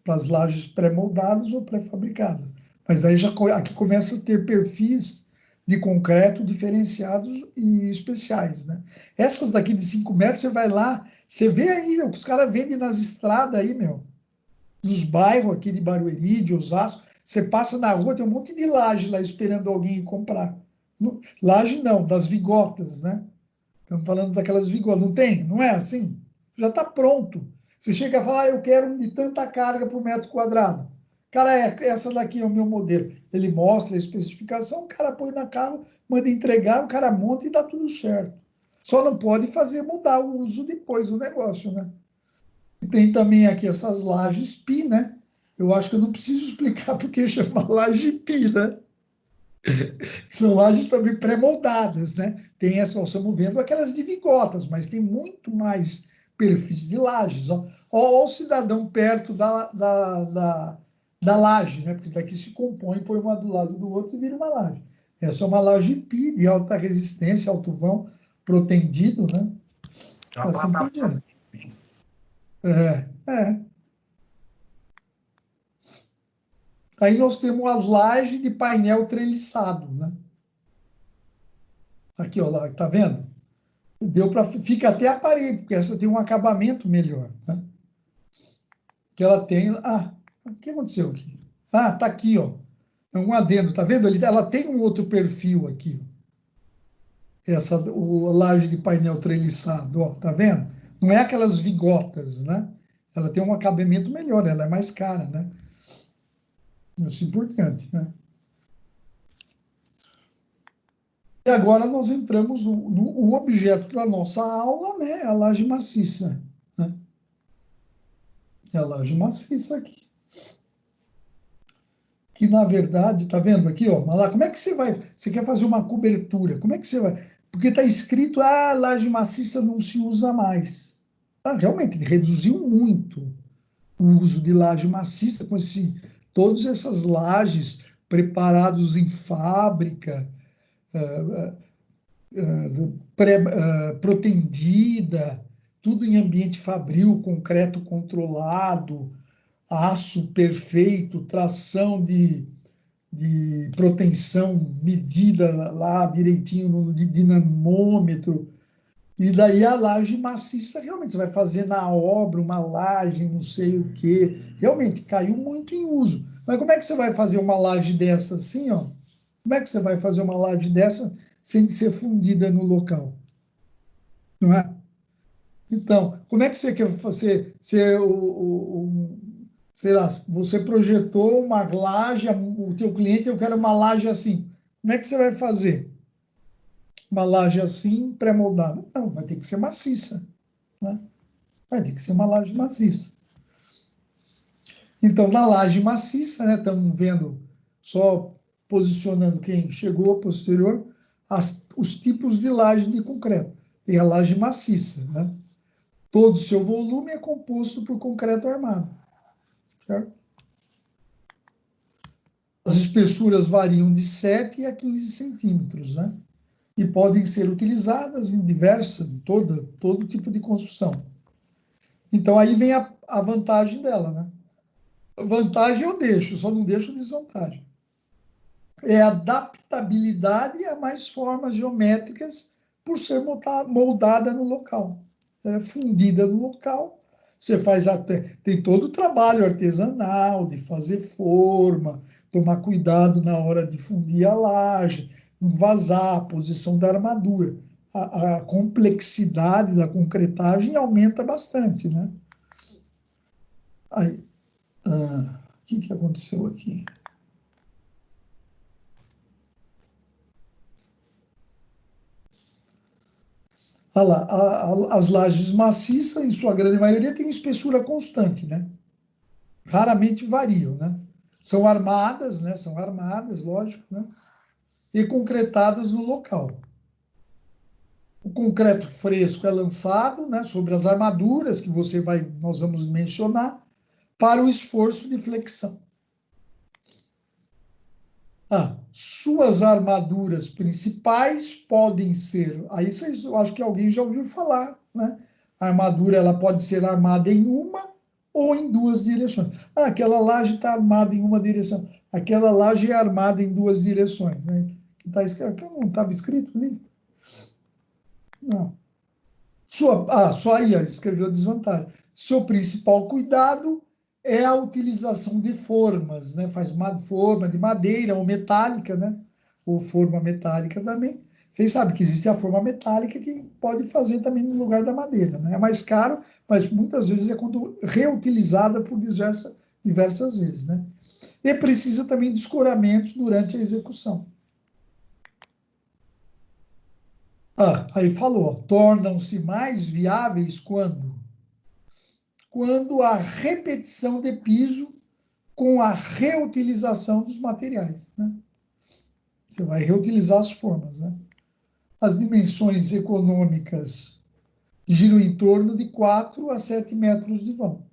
Para as lajes pré-moldadas ou pré-fabricadas. Mas aí aqui começa a ter perfis de concreto diferenciados e especiais, né? Essas daqui de 5 metros, você vai lá, você vê aí, meu, que os caras vendem nas estradas aí, meu, nos bairros aqui de Barueri, de Osasco, você passa na rua, tem um monte de laje lá esperando alguém ir comprar. Laje não, das vigotas, né? Estamos falando daquelas vigotas, não tem? Não é assim? Já está pronto. Você chega a falar, eu quero de tanta carga por metro quadrado. Cara, essa daqui é o meu modelo. Ele mostra a especificação, o cara põe na carro, manda entregar, o cara monta e dá tudo certo. Só não pode fazer mudar o uso depois do negócio, né? E tem também aqui essas lajes pi, né? Eu acho que eu não preciso explicar porque chama laje pi, né? São lajes também pré-moldadas, né? Tem essa, nós estamos vendo aquelas de vigotas, mas tem muito mais perfis de lajes. Ó o cidadão perto da laje, né? Porque daqui se compõe, põe uma do lado do outro e vira uma laje. Essa é uma laje pi, de alta resistência, alto vão, protendido, né? Assim por diante. Aí nós temos as lajes de painel treliçado, né? Aqui, ó, lá, tá vendo? Fica até a parede, porque essa tem um acabamento melhor, né? Que ela tem... o que aconteceu aqui? Tá aqui, ó. É um adendo, tá vendo? Ela tem um outro perfil aqui. O laje de painel treliçado, ó, tá vendo? Não é aquelas vigotas, né? ela tem um acabamento melhor, ela é mais cara, né? Assim por diante, né? E agora nós entramos no objeto da nossa aula, né? A laje maciça, né? É a laje maciça aqui. Que, na verdade, tá vendo aqui, ó, mas lá, como é que você vai, você quer fazer uma cobertura, como é que você vai, porque está escrito, laje maciça não se usa mais. Realmente, ele reduziu muito o uso de laje maciça, com todas essas lajes preparadas em fábrica, protendida, tudo em ambiente fabril, concreto controlado, aço perfeito, tração de proteção medida lá direitinho no dinamômetro. E daí a laje maciça, realmente, você vai fazer na obra uma laje, não sei o quê. Realmente, caiu muito em uso. Mas como é que você vai fazer uma laje dessa assim, ó? Como é que você vai fazer uma laje dessa sem ser fundida no local? Não é? Então, como é que você quer fazer, sei lá, você projetou uma laje, o teu cliente, eu quero uma laje assim. Como é que você vai fazer? Uma laje assim, pré-moldada? Não, vai ter que ser maciça, né? Vai ter que ser uma laje maciça. Então, na laje maciça, né, estamos vendo, só posicionando quem chegou posterior, os tipos de laje de concreto. Tem a laje maciça, né? Todo o seu volume é composto por concreto armado, certo? As espessuras variam de 7 a 15 centímetros, né? E podem ser utilizadas em todo tipo de construção. Então, aí vem a vantagem dela, né? Vantagem eu deixo, só não deixo desvantagem. É a adaptabilidade a mais formas geométricas por ser moldada no local. Fundida no local. Você faz tem todo o trabalho artesanal de fazer forma, tomar cuidado na hora de fundir a laje, não vazar a posição da armadura. A complexidade da concretagem aumenta bastante, né? Aí, o que aconteceu aqui? Olha lá, as lajes maciças, em sua grande maioria, têm espessura constante, né? Raramente variam, né? São armadas, né? São armadas, lógico, né? E concretadas no local. O concreto fresco é lançado, né, sobre as armaduras que nós vamos mencionar, para o esforço de flexão. Suas armaduras principais podem ser, aí eu acho que alguém já ouviu falar, né? A armadura ela pode ser armada em uma ou em duas direções. Aquela laje está armada em uma direção, aquela laje é armada em duas direções, né? Não estava escrito ali? Não. Só aí, escreveu desvantagem. Seu principal cuidado é a utilização de formas, né? Faz uma forma de madeira ou metálica, né? Ou forma metálica também. Vocês sabem que existe a forma metálica que pode fazer também no lugar da madeira, né? É mais caro, mas muitas vezes é reutilizada por diversas vezes, né? E precisa também de escoramentos durante a execução. Aí falou, tornam-se mais viáveis quando a repetição de piso com a reutilização dos materiais, né? Você vai reutilizar as formas, né? As dimensões econômicas giram em torno de 4 a 7 metros de vão.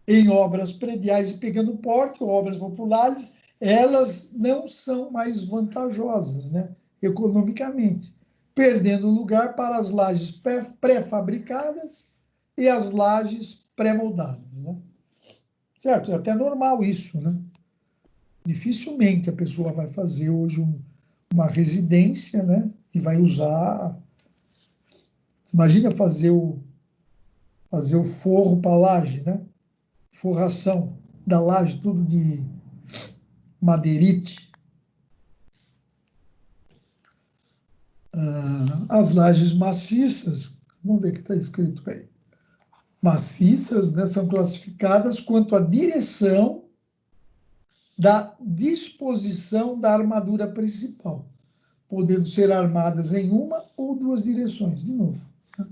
Em obras prediais e pegando porte, obras populares, elas não são mais vantajosas, né? Economicamente, perdendo lugar para as lajes pré-fabricadas e as lajes pré-moldadas, né? Certo? É até normal isso, né? Dificilmente a pessoa vai fazer hoje uma residência, né? E vai usar... Imagina fazer o forro para a laje, né? Forração da laje, tudo de madeirite. As lajes maciças, vamos ver o que está escrito aí. maciças, né, são classificadas quanto à direção da disposição da armadura principal, podendo ser armadas em uma ou duas direções, de novo. Né?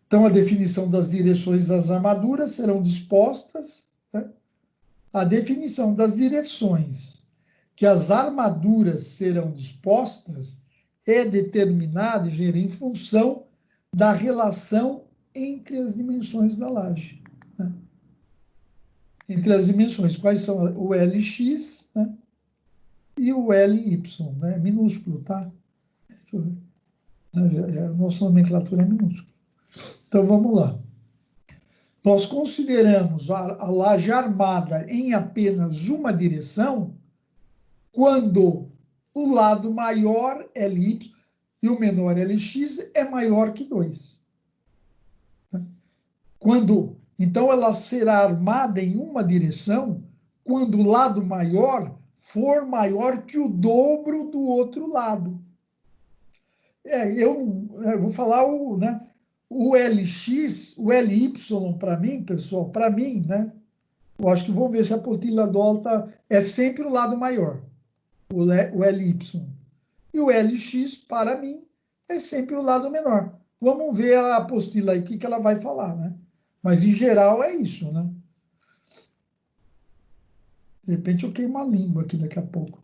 Então, a definição das direções das armaduras serão dispostas, né? A definição das direções que as armaduras serão dispostas é determinada, em função da relação entre as dimensões da laje. Né? Entre as dimensões, quais são o LX, né? E o LY, né? Minúsculo, tá? Deixa eu ver. A nossa nomenclatura é minúscula. Então, vamos lá. Nós consideramos a laje armada em apenas uma direção quando o lado maior, LY, e o menor, LX, é maior que 2. Então, ela será armada em uma direção quando o lado maior for maior que o dobro do outro lado. Eu vou falar né, o LX, o LY, para mim, pessoal, para mim, né? Eu acho que vamos ver se a apostila do alta é sempre o lado maior, o LY. E o LX, para mim, é sempre o lado menor. Vamos ver a apostila aí, o que ela vai falar, né? Mas, em geral, é isso, né? De repente, eu queimo a língua aqui daqui a pouco.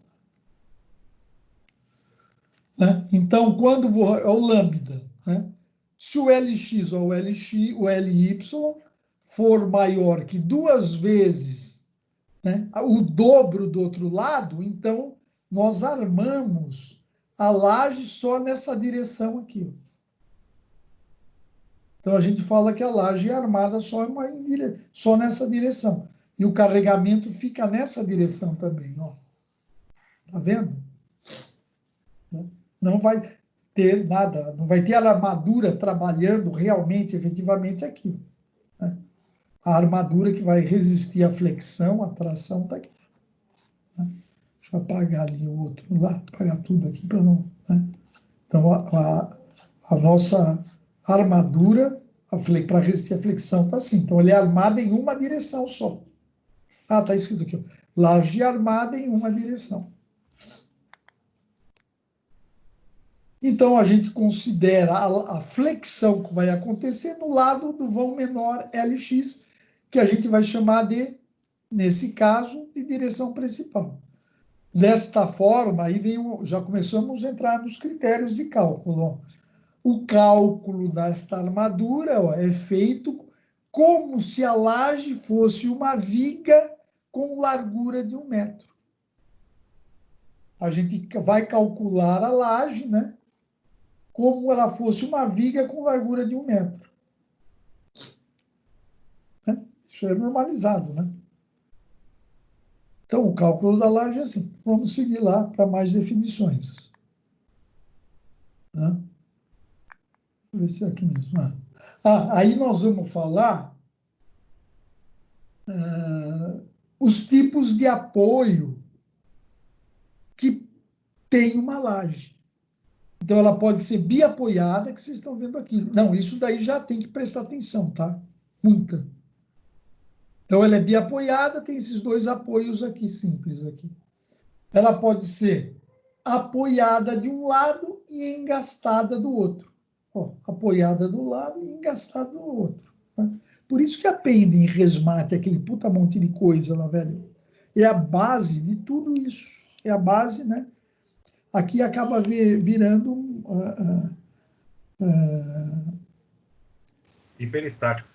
Né? Então, quando é o lambda, né? Se o LX ou o LY for maior que 2 vezes, né, o dobro do outro lado, então nós armamos a laje só nessa direção aqui. Então a gente fala que a laje é armada só nessa direção. E o carregamento fica nessa direção também, ó. Tá vendo? Não vai ter nada, não vai ter a armadura trabalhando realmente, efetivamente aqui. Né? A armadura que vai resistir à flexão, à tração, está aqui. Né? Deixa eu apagar ali o outro lá, apagar tudo aqui para não... Né? Então, a nossa armadura, para resistir à flexão, está assim. Então, ele é armado em uma direção só. Ah, está escrito aqui. Ó. Laje armada em uma direção. Então, a gente considera a flexão que vai acontecer no lado do vão menor LX, que a gente vai chamar de, nesse caso, de direção principal. Desta forma, aí já começamos a entrar nos critérios de cálculo. Ó. O cálculo desta armadura é feito como se a laje fosse uma viga com largura de 1 metro. A gente vai calcular a laje, né? Como ela fosse uma viga com largura de 1 metro. Né? Isso é normalizado, né? Então, o cálculo da laje é assim. Vamos seguir lá para mais definições. Né? Deixa eu ver se é aqui mesmo. Aí nós vamos falar os tipos de apoio que tem uma laje. Então, ela pode ser biapoiada, que vocês estão vendo aqui. Não, isso daí já tem que prestar atenção, tá? Muita. Então, ela é biapoiada, tem esses 2 apoios aqui, simples aqui. Ela pode ser apoiada de um lado e engastada do outro. Ó, apoiada do lado e engastada do outro. Né? Por isso que a pendem, resmate, aquele puta monte de coisa lá, velho. É a base de tudo isso. É a base, né? Aqui acaba virando hiperestático.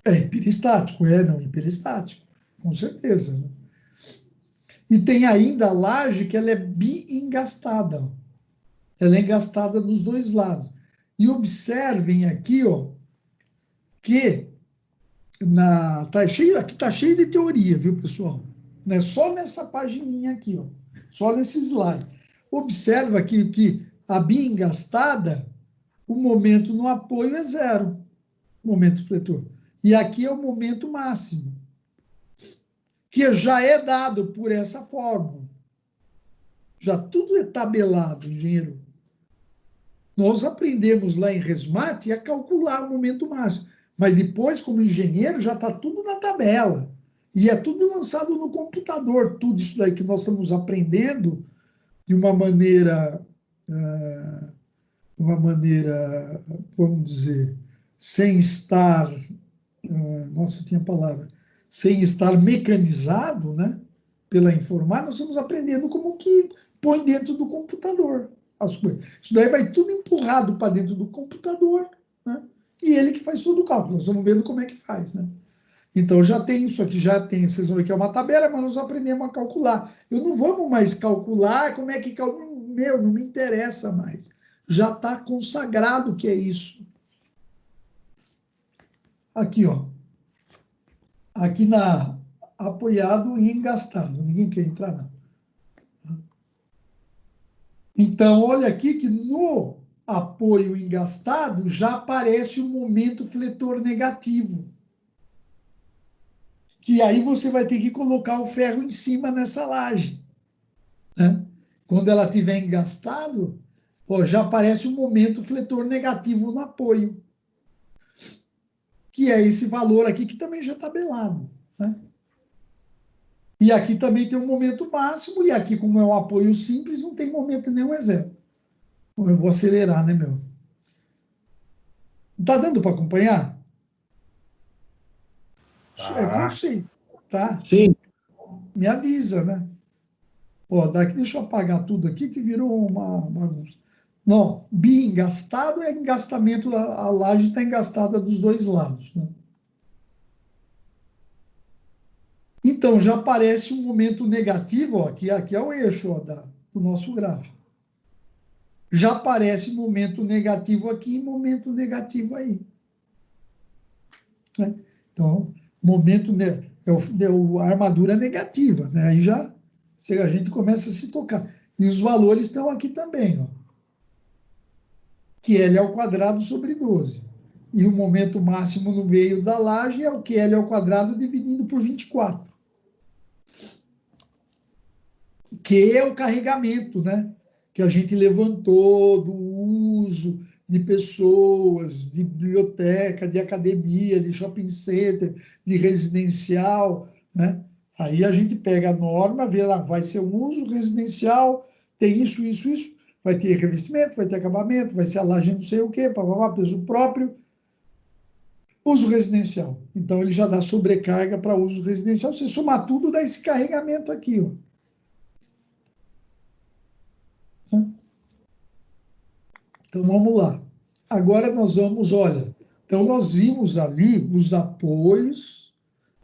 Hiperestático, não, hiperestático, com certeza. Né? E tem ainda a laje que ela é bi-engastada. Ó. Ela é engastada dos 2 lados. E observem aqui, ó, que aqui está cheio de teoria, viu, pessoal? Não é só nessa pagininha aqui, ó, só nesse slide. Observa aqui que a bi-engastada, o momento no apoio é 0, momento fletor. E aqui é o momento máximo, que já é dado por essa fórmula. Já tudo é tabelado, engenheiro. Nós aprendemos lá em Resmate a calcular o momento máximo, mas depois, como engenheiro, já está tudo na tabela. E é tudo lançado no computador, tudo isso daí que nós estamos aprendendo de uma maneira, vamos dizer, sem estar, nossa, tinha palavra, sem estar mecanizado, né, pela informática, nós estamos aprendendo como que põe dentro do computador as coisas. Isso daí vai tudo empurrado para dentro do computador, né, e ele que faz todo o cálculo. Nós estamos vendo como é que faz, né. Então, já tem isso aqui, já tem, vocês vão ver que é uma tabela, mas nós aprendemos a calcular. Eu não vamos mais calcular como é que calcula. Meu, não me interessa mais. Já está consagrado que é isso. Aqui, ó. Aqui na apoiado e engastado. Ninguém quer entrar, não. Então, olha aqui que no apoio engastado já aparece o momento fletor negativo. Que aí você vai ter que colocar o ferro em cima nessa laje, né? Quando ela estiver engastado, ó, já aparece um momento fletor negativo no apoio, que é esse valor aqui, que também já está tabelado, né? E aqui também tem um momento máximo, e aqui, como é um apoio simples, não tem momento nenhum, é zero. Eu vou acelerar, né, meu? Tá dando para acompanhar? É conceito, tá? Sim. Me avisa, né? Ó, daqui, deixa eu apagar tudo aqui, que virou uma bagunça. Não, bi-engastado é engastamento, a laje está engastada dos dois lados, né? Então, já aparece um momento negativo, ó, aqui é o eixo, ó, do nosso gráfico. Já aparece momento negativo aqui e momento negativo aí, né? Então, momento a armadura negativa, né? Aí já a gente começa a se tocar. E os valores estão aqui também, ó. QL ao quadrado sobre 12. E o momento máximo no meio da laje é o QL ao quadrado dividido por 24. Que é o carregamento, né? Que a gente levantou do uso de pessoas, de biblioteca, de academia, de shopping center, de residencial, né? Aí a gente pega a norma, vê lá, vai ser um uso residencial, tem isso, vai ter revestimento, vai ter acabamento, vai ser a laje não sei o quê, peso próprio, uso residencial. Então, ele já dá sobrecarga para uso residencial. Se somar tudo, dá esse carregamento aqui, ó. Então, vamos lá. Agora nós vamos, olha, então nós vimos ali os apoios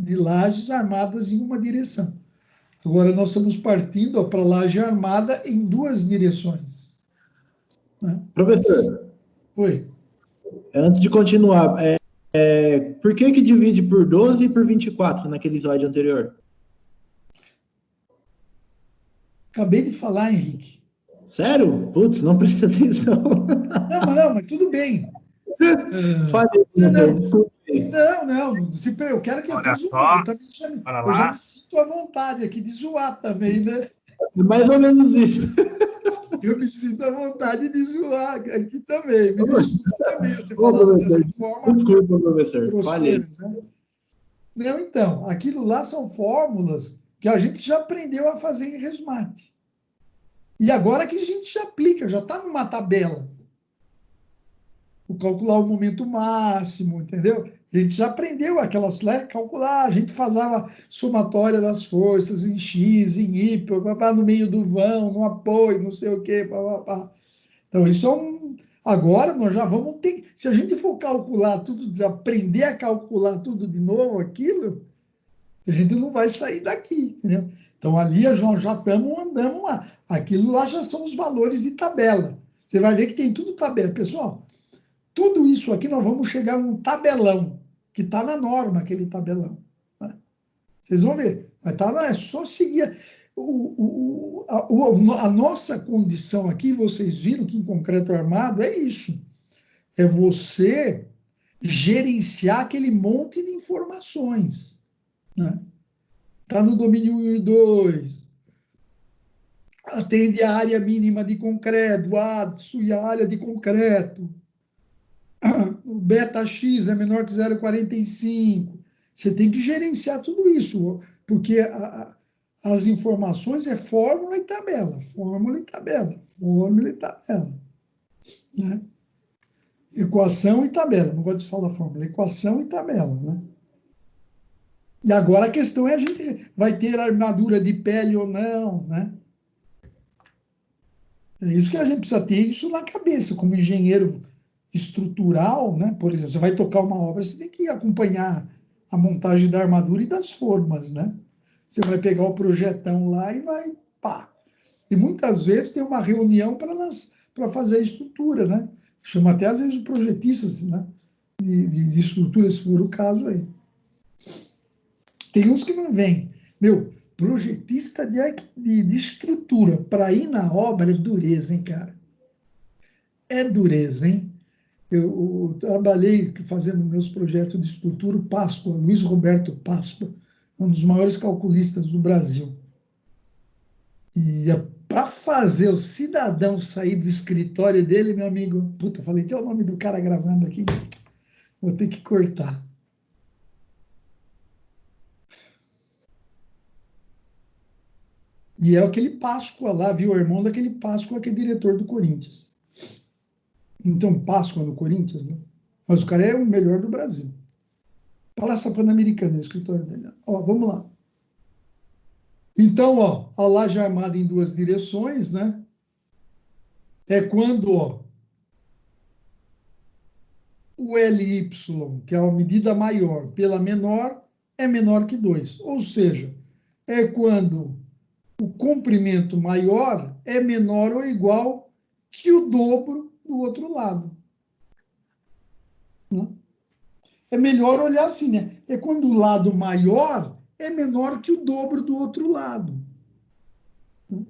de lajes armadas em uma direção. Agora nós estamos partindo para a laje armada em duas direções, né? Professor, Oi. antes de continuar, por que divide por 12 e por 24 naquele slide anterior? Acabei de falar, Henrique. Sério? Putz, não presta atenção. Não, mas tudo bem. Falei, Não. Eu quero que eu Olha tô só. zoando. Eu já me sinto à vontade aqui de zoar também, né? Mais ou menos isso. Eu me sinto à vontade de zoar aqui também. Me desculpa também eu ter falado dessa forma. Desculpa, professor. Grosseira, né? Não, então, aquilo lá são fórmulas que a gente já aprendeu a fazer em Resmate. E agora que a gente já aplica, já está numa tabela. O calcular o momento máximo, entendeu? A gente já aprendeu aquelas calcular, a gente fazia somatória das forças em X, em Y, no meio do vão, no apoio, não sei o quê, papapá. Então, isso é um... Agora, nós já vamos ter... Se a gente for calcular tudo, aprender a calcular tudo de novo, aquilo, a gente não vai sair daqui, entendeu? Então, ali já estamos andando lá. Aquilo lá já são os valores de tabela. Você vai ver que tem tudo tabela. Pessoal, tudo isso aqui nós vamos chegar num tabelão, que está na norma, aquele tabelão, né? Vocês vão ver. Vai estar lá, é só seguir... A nossa condição aqui, vocês viram que em concreto armado é isso. É você gerenciar aquele monte de informações, né? Está no domínio 1 e 2. atende à área mínima de concreto, aço e a área de concreto. O beta X é menor que 0,45. Você tem que gerenciar tudo isso, porque as informações é fórmula e tabela, fórmula e tabela, fórmula e tabela. Né? Equação e tabela, não gosto de falar fórmula, equação e tabela. Né? E agora a questão é: a gente vai ter armadura de pele ou não, né? É isso que a gente precisa ter isso na cabeça, como engenheiro estrutural, né? Por exemplo, você vai tocar uma obra, você tem que acompanhar a montagem da armadura e das formas, né? Você vai pegar o projetão lá e vai, pá. E muitas vezes tem uma reunião para fazer a estrutura, né? Chama até às vezes o projetista, né? De estrutura, se for o caso aí. Tem uns que não vêm. Meu, projetista de estrutura para ir na obra é dureza, hein, cara? É dureza, hein? Eu trabalhei fazendo meus projetos de estrutura, o Páscoa, Luiz Roberto Páscoa, um dos maiores calculistas do Brasil. E para fazer o cidadão sair do escritório dele, meu amigo, puta, falei, tem o nome do cara gravando aqui, vou ter que cortar. E é aquele Páscoa lá, viu? O irmão daquele Páscoa que é diretor do Corinthians. Então, Páscoa no Corinthians, né? Mas o cara é o melhor do Brasil. Palestra Pan-Americana, no escritório dele. Ó, vamos lá. Então, ó, a laje armada em duas direções, né? É quando, ó, o LY, que é a medida maior pela menor, é menor que 2. Ou seja, é quando o comprimento maior é menor ou igual que o dobro do outro lado. Né? É melhor olhar assim, né? É quando o lado maior é menor que o dobro do outro lado. Né?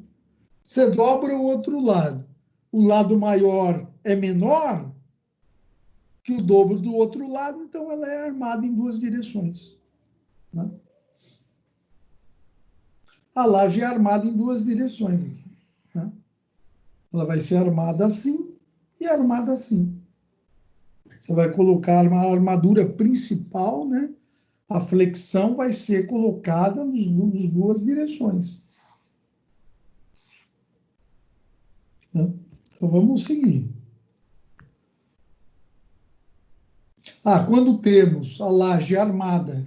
Você dobra o outro lado. O lado maior é menor que o dobro do outro lado, então ela é armada em duas direções. Né? A laje é armada em duas direções aqui. Né? Ela vai ser armada assim e armada assim. Você vai colocar uma armadura principal, né? A flexão vai ser colocada nas duas direções. Né? Então vamos seguir. Quando temos a laje armada,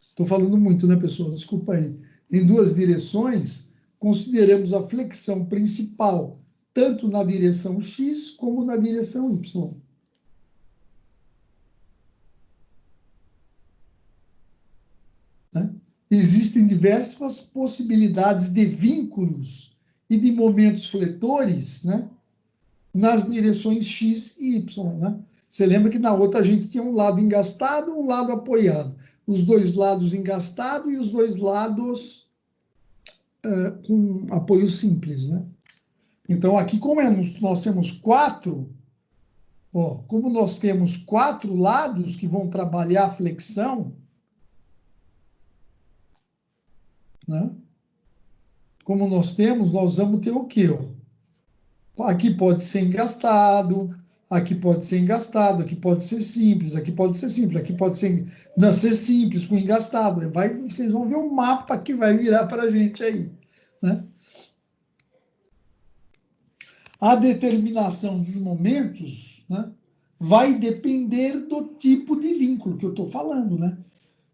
estou falando muito, né, pessoal? Desculpa aí. Em duas direções, consideramos a flexão principal tanto na direção X como na direção Y. Né? Existem diversas possibilidades de vínculos e de momentos fletores, né, nas direções X e Y. Né? Você lembra que na outra a gente tinha um lado engastado e um lado apoiado. Os dois lados engastados e os dois lados com apoio simples. Né? Então, aqui, como nós temos quatro, como nós temos quatro lados que vão trabalhar a flexão, né? Como nós vamos ter o quê? Aqui pode ser engastado, aqui pode ser engastado, aqui pode ser simples, aqui pode ser simples, aqui pode ser, não, ser simples com engastado. Vocês vão ver o mapa que vai virar para a gente aí. Né? A determinação dos momentos, né, vai depender do tipo de vínculo que eu estou falando, né?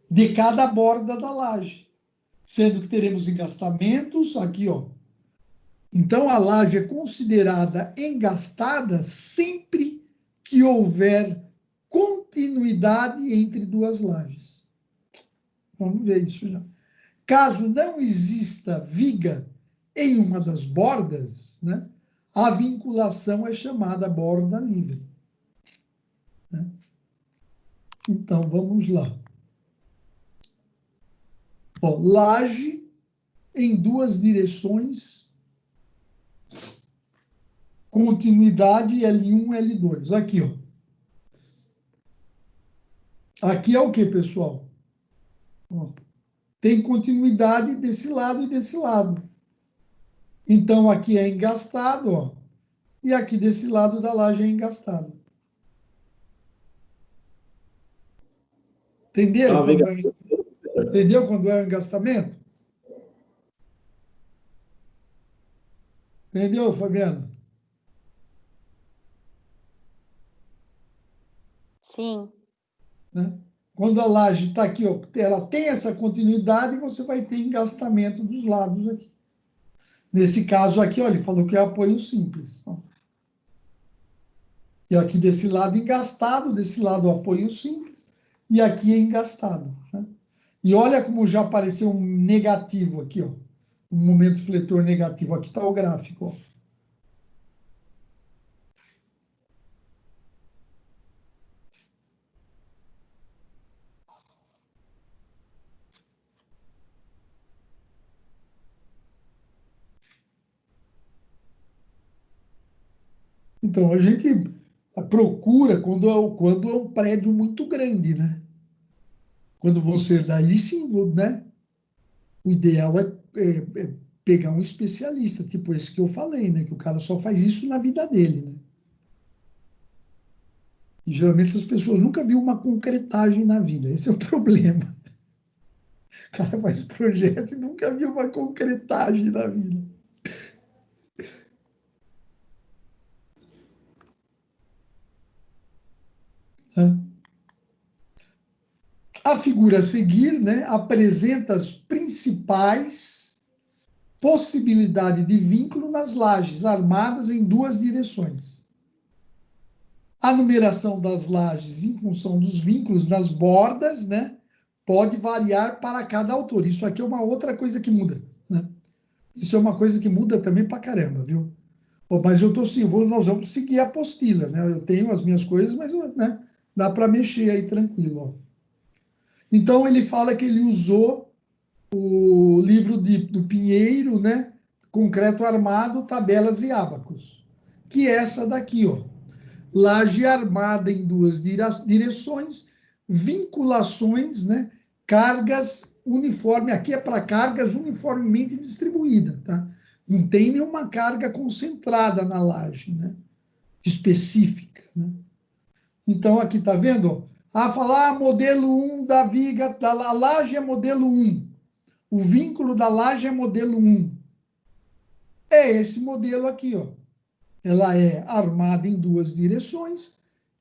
De cada borda da laje. Sendo que teremos engastamentos aqui, ó. Então, a laje é considerada engastada sempre que houver continuidade entre duas lajes. Vamos ver isso já. Caso não exista viga em uma das bordas, né, a vinculação é chamada borda livre. Né? Então, vamos lá. Laje em duas direções, continuidade L1, L2. Aqui, ó. Aqui é o que, pessoal? Ó, tem continuidade desse lado e desse lado. Então, aqui é engastado, ó. E aqui desse lado da laje é engastado. Entenderam? Entendeu quando é o engastamento? Entendeu, Fabiana? Sim. Né? Quando a laje está aqui, ó, ela tem essa continuidade, você vai ter engastamento dos lados aqui. Nesse caso aqui, ó, ele falou que é apoio simples. Ó. E aqui desse lado engastado, desse lado apoio simples, e aqui é engastado. Né? E olha como já apareceu um negativo aqui, ó. Um momento fletor negativo. Aqui está o gráfico, ó. Então, a gente procura quando é um prédio muito grande, né? Quando você daí sim, né? O ideal é pegar um especialista, tipo esse que eu falei, né? Que o cara só faz isso na vida dele, né? E geralmente essas pessoas nunca viram uma concretagem na vida. Esse é o problema. O cara faz projeto e nunca viu uma concretagem na vida. A figura a seguir, né, apresenta as principais possibilidades de vínculo nas lajes armadas em duas direções. A numeração das lajes em função dos vínculos nas bordas, né, pode variar para cada autor. Isso aqui é uma outra coisa que muda, né? Isso é uma coisa que muda também pra caramba, viu? Pô, mas eu tô sim, nós vamos seguir a apostila, né? Eu tenho as minhas coisas, mas né, dá para mexer aí tranquilo, ó. Então ele fala que ele usou o livro do Pinheiro, né? Concreto Armado, Tabelas e Ábacos, que é essa daqui, ó. Laje armada em duas direções, vinculações, né? Cargas uniforme, aqui é para cargas uniformemente distribuídas, tá? Não tem nenhuma carga concentrada na laje, né? Específica, né? Então, aqui tá vendo? Falar modelo 1 da viga, da laje é modelo 1. O vínculo da laje é modelo 1. É esse modelo aqui, ó. Ela é armada em duas direções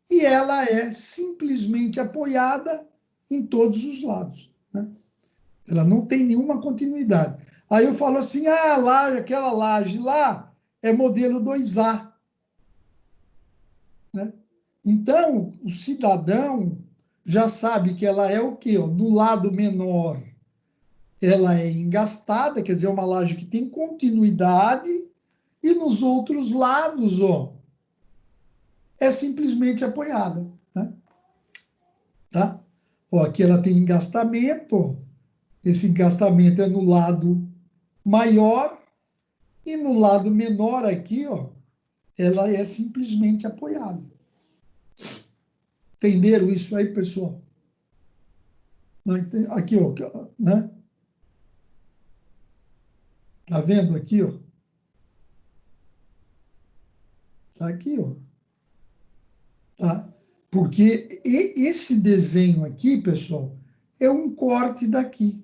e ela é simplesmente apoiada em todos os lados, né? Ela não tem nenhuma continuidade. Aí eu falo assim, a laje, aquela laje lá é modelo 2A, né? Então, o cidadão já sabe que ela é o quê? Ó? No lado menor, ela é engastada, quer dizer, é uma laje que tem continuidade, e nos outros lados, ó, é simplesmente apoiada, né? Tá? Ó, aqui ela tem engastamento, ó. Esse engastamento é no lado maior, e no lado menor aqui, ó, ela é simplesmente apoiada. Entenderam isso aí, pessoal? Aqui, ó, né? Tá vendo aqui, ó? Tá aqui, ó. Tá? Porque esse desenho aqui, pessoal, é um corte daqui.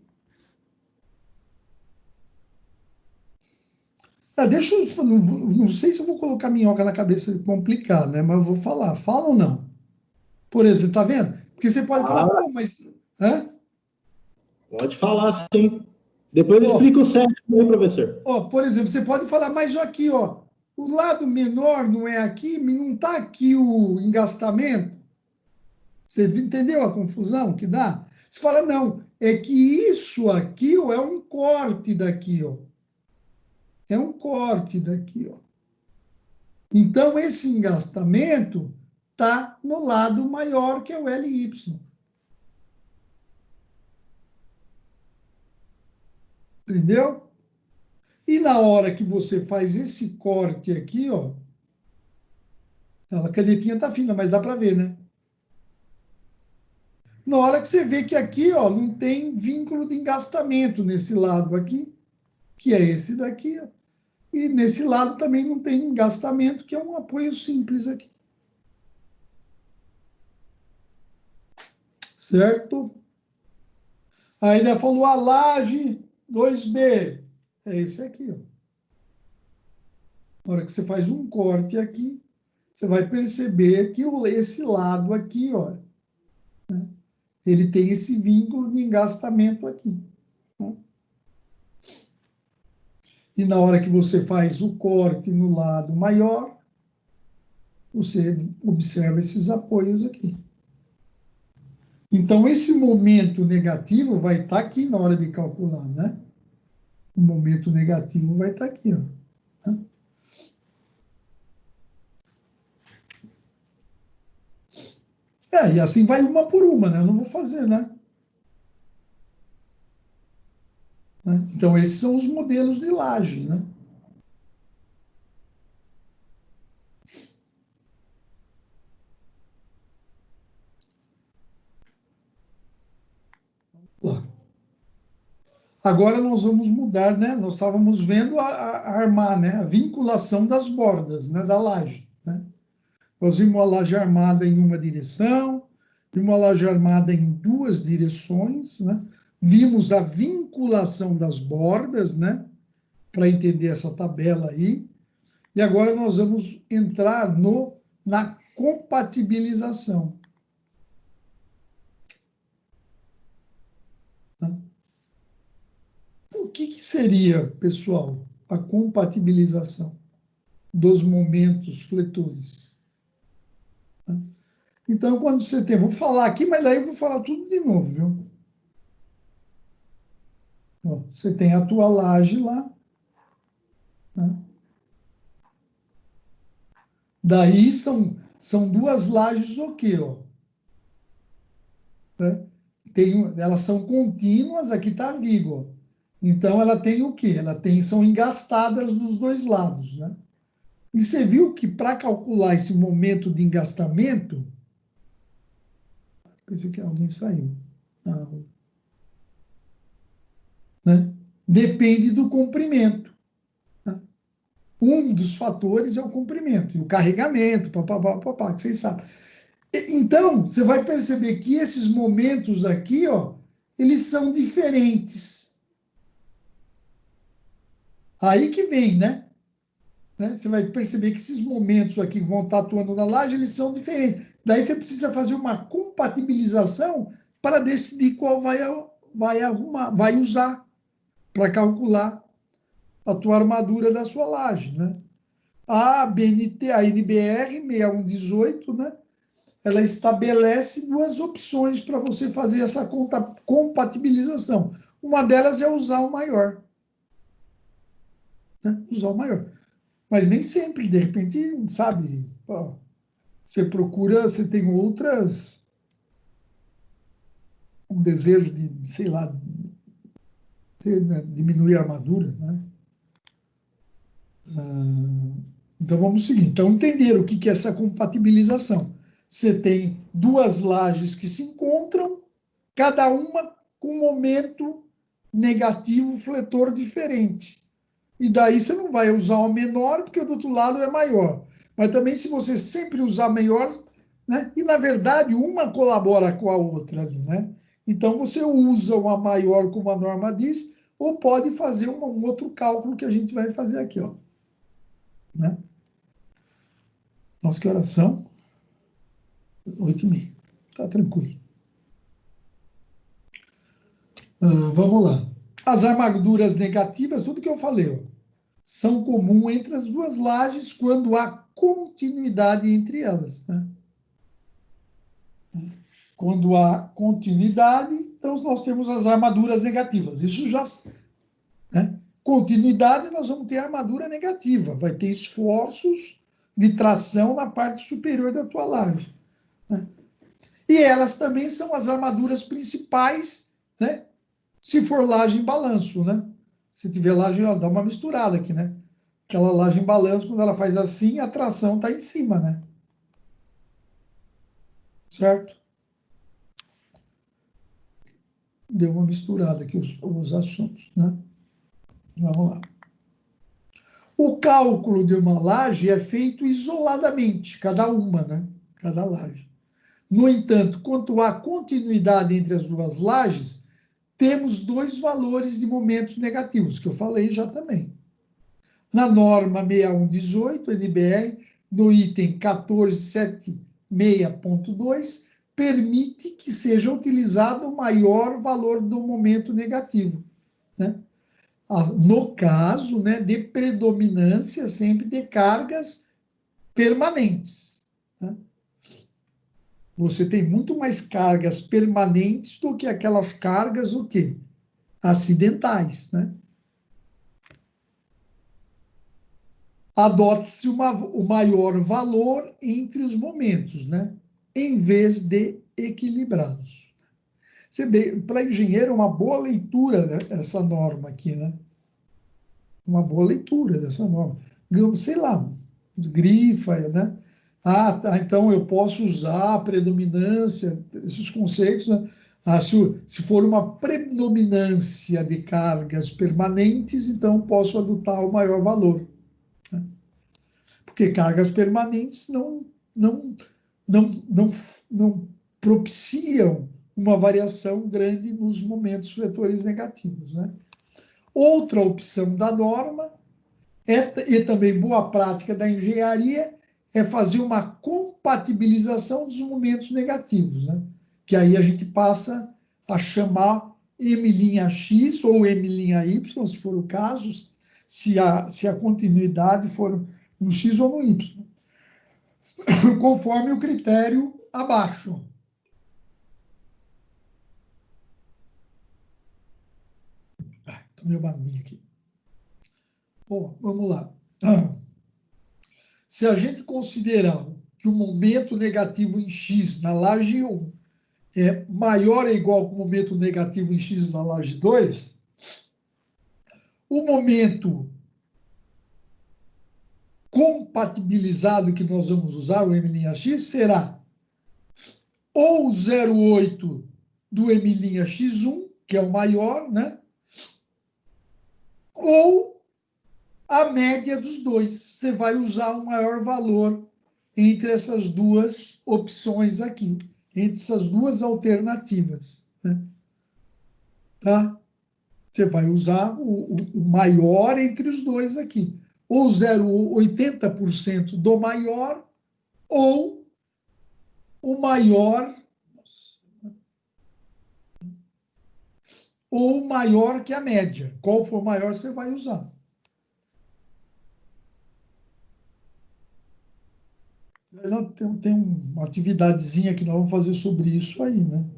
Deixa eu... Não sei se eu vou colocar minhoca na cabeça e complicar, né? Mas eu vou falar. Fala ou não? Por exemplo, tá vendo? Porque você pode falar, pô, mas... Hã? Pode falar, sim. Depois explica o certo aí, professor. Por exemplo, você pode falar, mas aqui, ó, o lado menor não é aqui, não está aqui o engastamento? Você entendeu a confusão que dá? Você fala, não, é que isso aqui, ó, é um corte daqui, ó. É um corte daqui, ó. Então, esse engastamento está no lado maior, que é o LY. Entendeu? E na hora que você faz esse corte aqui, ó, a canetinha tá fina, mas dá para ver, né? Na hora que você vê que aqui, ó, não tem vínculo de engastamento nesse lado aqui, que é esse daqui, ó. E nesse lado também não tem engastamento, que é um apoio simples aqui. Certo? Aí ele falou a laje 2B. É esse aqui, ó. Na hora que você faz um corte aqui, você vai perceber que esse lado aqui, ó, né, ele tem esse vínculo de engastamento aqui. Né? E na hora que você faz o corte no lado maior, você observa esses apoios aqui. Então, esse momento negativo vai estar aqui na hora de calcular, né? O momento negativo vai estar aqui, ó. Né? E assim vai uma por uma, né? Eu não vou fazer, né? Então, esses são os modelos de laje, né? Lá. Agora nós vamos mudar, né? Nós estávamos vendo a armar, né? A vinculação das bordas, né? Da laje, né? Nós vimos a laje armada em uma direção, vimos a laje armada em duas direções, né? Vimos a vinculação das bordas, né? Para entender essa tabela aí. E agora nós vamos entrar na compatibilização. Tá? O que seria, pessoal, a compatibilização dos momentos fletores? Tá? Então, quando você tem... Vou falar aqui, mas daí eu vou falar tudo de novo, viu? Ó, você tem a tua laje lá. Tá? Daí são duas lajes o quê? Ó? Né? Elas são contínuas, aqui está Vigo. Ó. Então, ela tem o quê? São engastadas dos dois lados. Né? E você viu que para calcular esse momento de engastamento... Pensei que alguém saiu. Não. Né? Depende do comprimento. Né? Um dos fatores é o comprimento, e o carregamento, papapá, que vocês sabem. Então, você vai perceber que esses momentos aqui, ó, eles são diferentes. Aí que vem, né? Você vai perceber que esses momentos aqui que vão estar atuando na laje, eles são diferentes. Daí você precisa fazer uma compatibilização para decidir qual vai usar para calcular a tua armadura da sua laje, né? A BNT, a NBR 6118, né? Ela estabelece duas opções para você fazer essa compatibilização. Uma delas é usar o maior. Né? Usar o maior. Mas nem sempre, de repente, sabe, ó, você procura, você tem outras, um desejo de sei lá, né, diminuir a armadura, né? Então vamos seguir. Então, entender o que é essa compatibilização. Você tem duas lajes que se encontram, cada uma com um momento negativo fletor diferente. E daí você não vai usar o menor, porque do outro lado é maior. Mas também, se você sempre usar maior, né? E na verdade, uma colabora com a outra ali, né? Então você usa uma maior, como a norma diz, ou pode fazer um outro cálculo que a gente vai fazer aqui, ó. Né? Nossa, que horas são? 8h30. Tá tranquilo. Vamos lá. As armaduras negativas, tudo que eu falei, ó, são comuns entre as duas lajes quando há continuidade entre elas. Né? Quando há continuidade, então nós temos as armaduras negativas. Isso já... Né? Continuidade, nós vamos ter armadura negativa. Vai ter esforços de tração na parte superior da tua laje. Né? E elas também são as armaduras principais, né? Se for laje em balanço, né? Se tiver laje, ó, dá uma misturada aqui, né? Aquela laje em balanço, quando ela faz assim, a tração está em cima, né? Certo? Deu uma misturada aqui os assuntos, né? Vamos lá. O cálculo de uma laje é feito isoladamente, cada uma, né? Cada laje. No entanto, quanto à continuidade entre as duas lajes, temos dois valores de momentos negativos, que eu falei já também. Na norma 6118, NBR, no item 1476.2, permite que seja utilizado o maior valor do momento negativo, né? No caso, né, de predominância sempre de cargas permanentes, né? Você tem muito mais cargas permanentes do que aquelas cargas, o quê? Acidentais, né? Adote-se o maior valor entre os momentos, né? Em vez de equilibrá-los. Para engenheiro é uma boa leitura, né, essa norma aqui, né? Uma boa leitura dessa norma. Sei lá, grifa, né? Ah, tá, então eu posso usar a predominância, esses conceitos, né? Se for uma predominância de cargas permanentes, então posso adotar o maior valor, né? Porque cargas permanentes não propiciam uma variação grande nos momentos fletores negativos, né? Outra opção da norma e também boa prática da engenharia é fazer uma compatibilização dos momentos negativos, né? Que aí a gente passa a chamar M'(x) ou M'(y), se for o caso, se a continuidade for no x ou no y, conforme o critério abaixo. Tomei uma aguinha aqui. Bom, vamos lá. Se a gente considerar que o momento negativo em x na laje 1 é maior ou igual que o momento negativo em x na laje 2, o momento compatibilizado que nós vamos usar, o M'(x), será ou 0,8 do M'(x1), que é o maior, né? Ou a média dos dois. Você vai usar o maior valor entre essas duas opções aqui, entre essas duas alternativas, né? Tá? Você vai usar o maior entre os dois aqui. Ou 0,80% do maior, ou o maior, ou maior que a média. Qual for maior, você vai usar. Tem uma atividadezinha que nós vamos fazer sobre isso aí, né?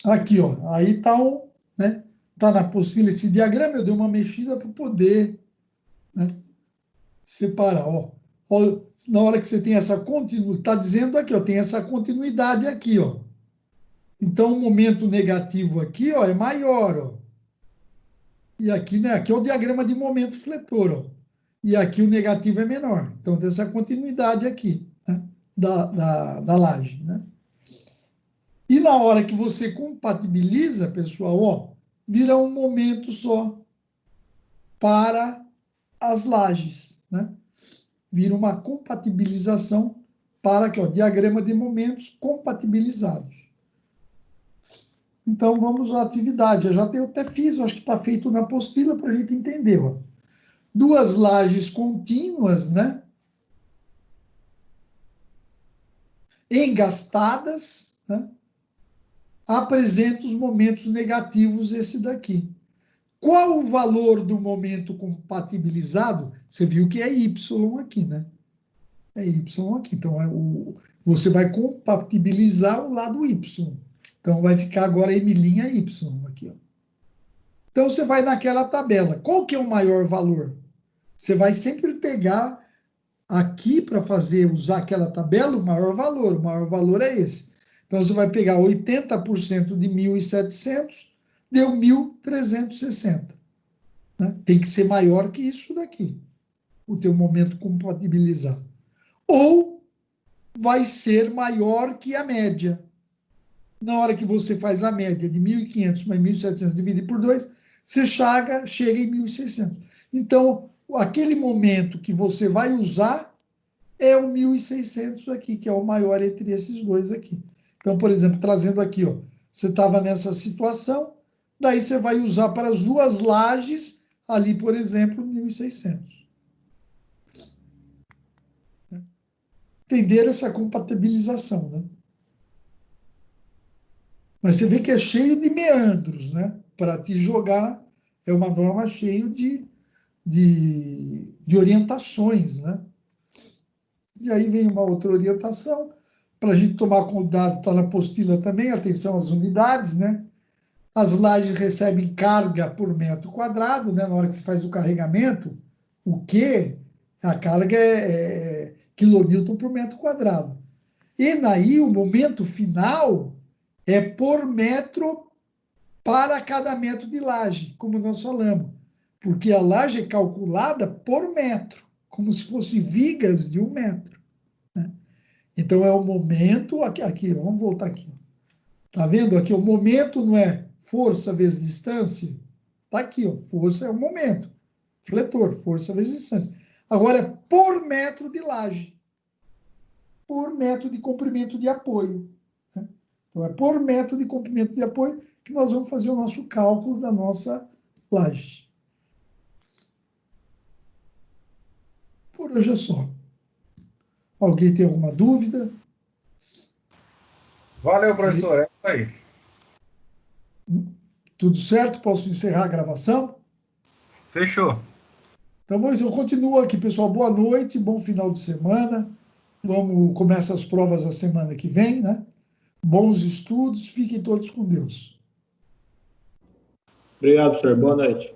Aqui, ó, aí está né? Tá na apostila esse diagrama, eu dei uma mexida para poder, né, separar, ó. Na hora que você tem essa continuidade, está dizendo aqui, ó, tem essa continuidade aqui, ó. Então, o momento negativo aqui, ó, é maior, ó. E aqui, né, aqui é o diagrama de momento fletor, ó. E aqui o negativo é menor. Então, tem essa continuidade aqui, né, da laje, né? E na hora que você compatibiliza, pessoal, ó, vira um momento só para as lajes, né? Vira uma compatibilização para aqui, ó, diagrama de momentos compatibilizados. Então, vamos à atividade. Eu até fiz, acho que está feito na apostila para a gente entender, ó. Duas lajes contínuas, né? Engastadas, né? Apresenta os momentos negativos, esse daqui. Qual o valor do momento compatibilizado? Você viu que é Y aqui, né? É Y aqui. Então, você vai compatibilizar o lado Y. Então, vai ficar agora M'(y) aqui, ó. Então, você vai naquela tabela. Qual que é o maior valor? Você vai sempre pegar aqui para usar aquela tabela, o maior valor. O maior valor é esse. Então, você vai pegar 80% de 1.700, deu 1.360. Né? Tem que ser maior que isso daqui, o teu momento compatibilizado. Ou vai ser maior que a média. Na hora que você faz a média de 1.500 mais 1.700 dividido por 2, você chega em 1.600. Então, aquele momento que você vai usar é o 1.600 aqui, que é o maior entre esses dois aqui. Então, por exemplo, trazendo aqui, ó, você estava nessa situação, daí você vai usar para as duas lajes, ali, por exemplo, 1.600. Entenderam essa compatibilização, né? Mas você vê que é cheio de meandros, né? Para te jogar, é uma norma cheia de orientações, né? E aí vem uma outra orientação, para a gente tomar cuidado, está na apostila também, atenção às unidades, né? As lajes recebem carga por metro quadrado, né? Na hora que você faz o carregamento, o Q, a carga é quilonewton por metro quadrado. E daí o momento final é por metro para cada metro de laje, como nós falamos. Porque a laje é calculada por metro, como se fossem vigas de 1 metro. Né? Então, é o momento... Aqui, vamos voltar aqui. Está vendo? Aqui, o momento não é força vezes distância. Está aqui, ó, força é o momento. Fletor, força vezes distância. Agora, é por metro de laje. Por metro de comprimento de apoio. Né? Então, é por metro de comprimento de apoio que nós vamos fazer o nosso cálculo da nossa laje. Por hoje é só. Alguém tem alguma dúvida? Valeu, professor. É isso aí. Tudo certo? Posso encerrar a gravação? Fechou. Então, eu continuo aqui, pessoal. Boa noite, bom final de semana. Começa as provas a semana que vem, né? Bons estudos, fiquem todos com Deus. Obrigado, senhor. Boa noite.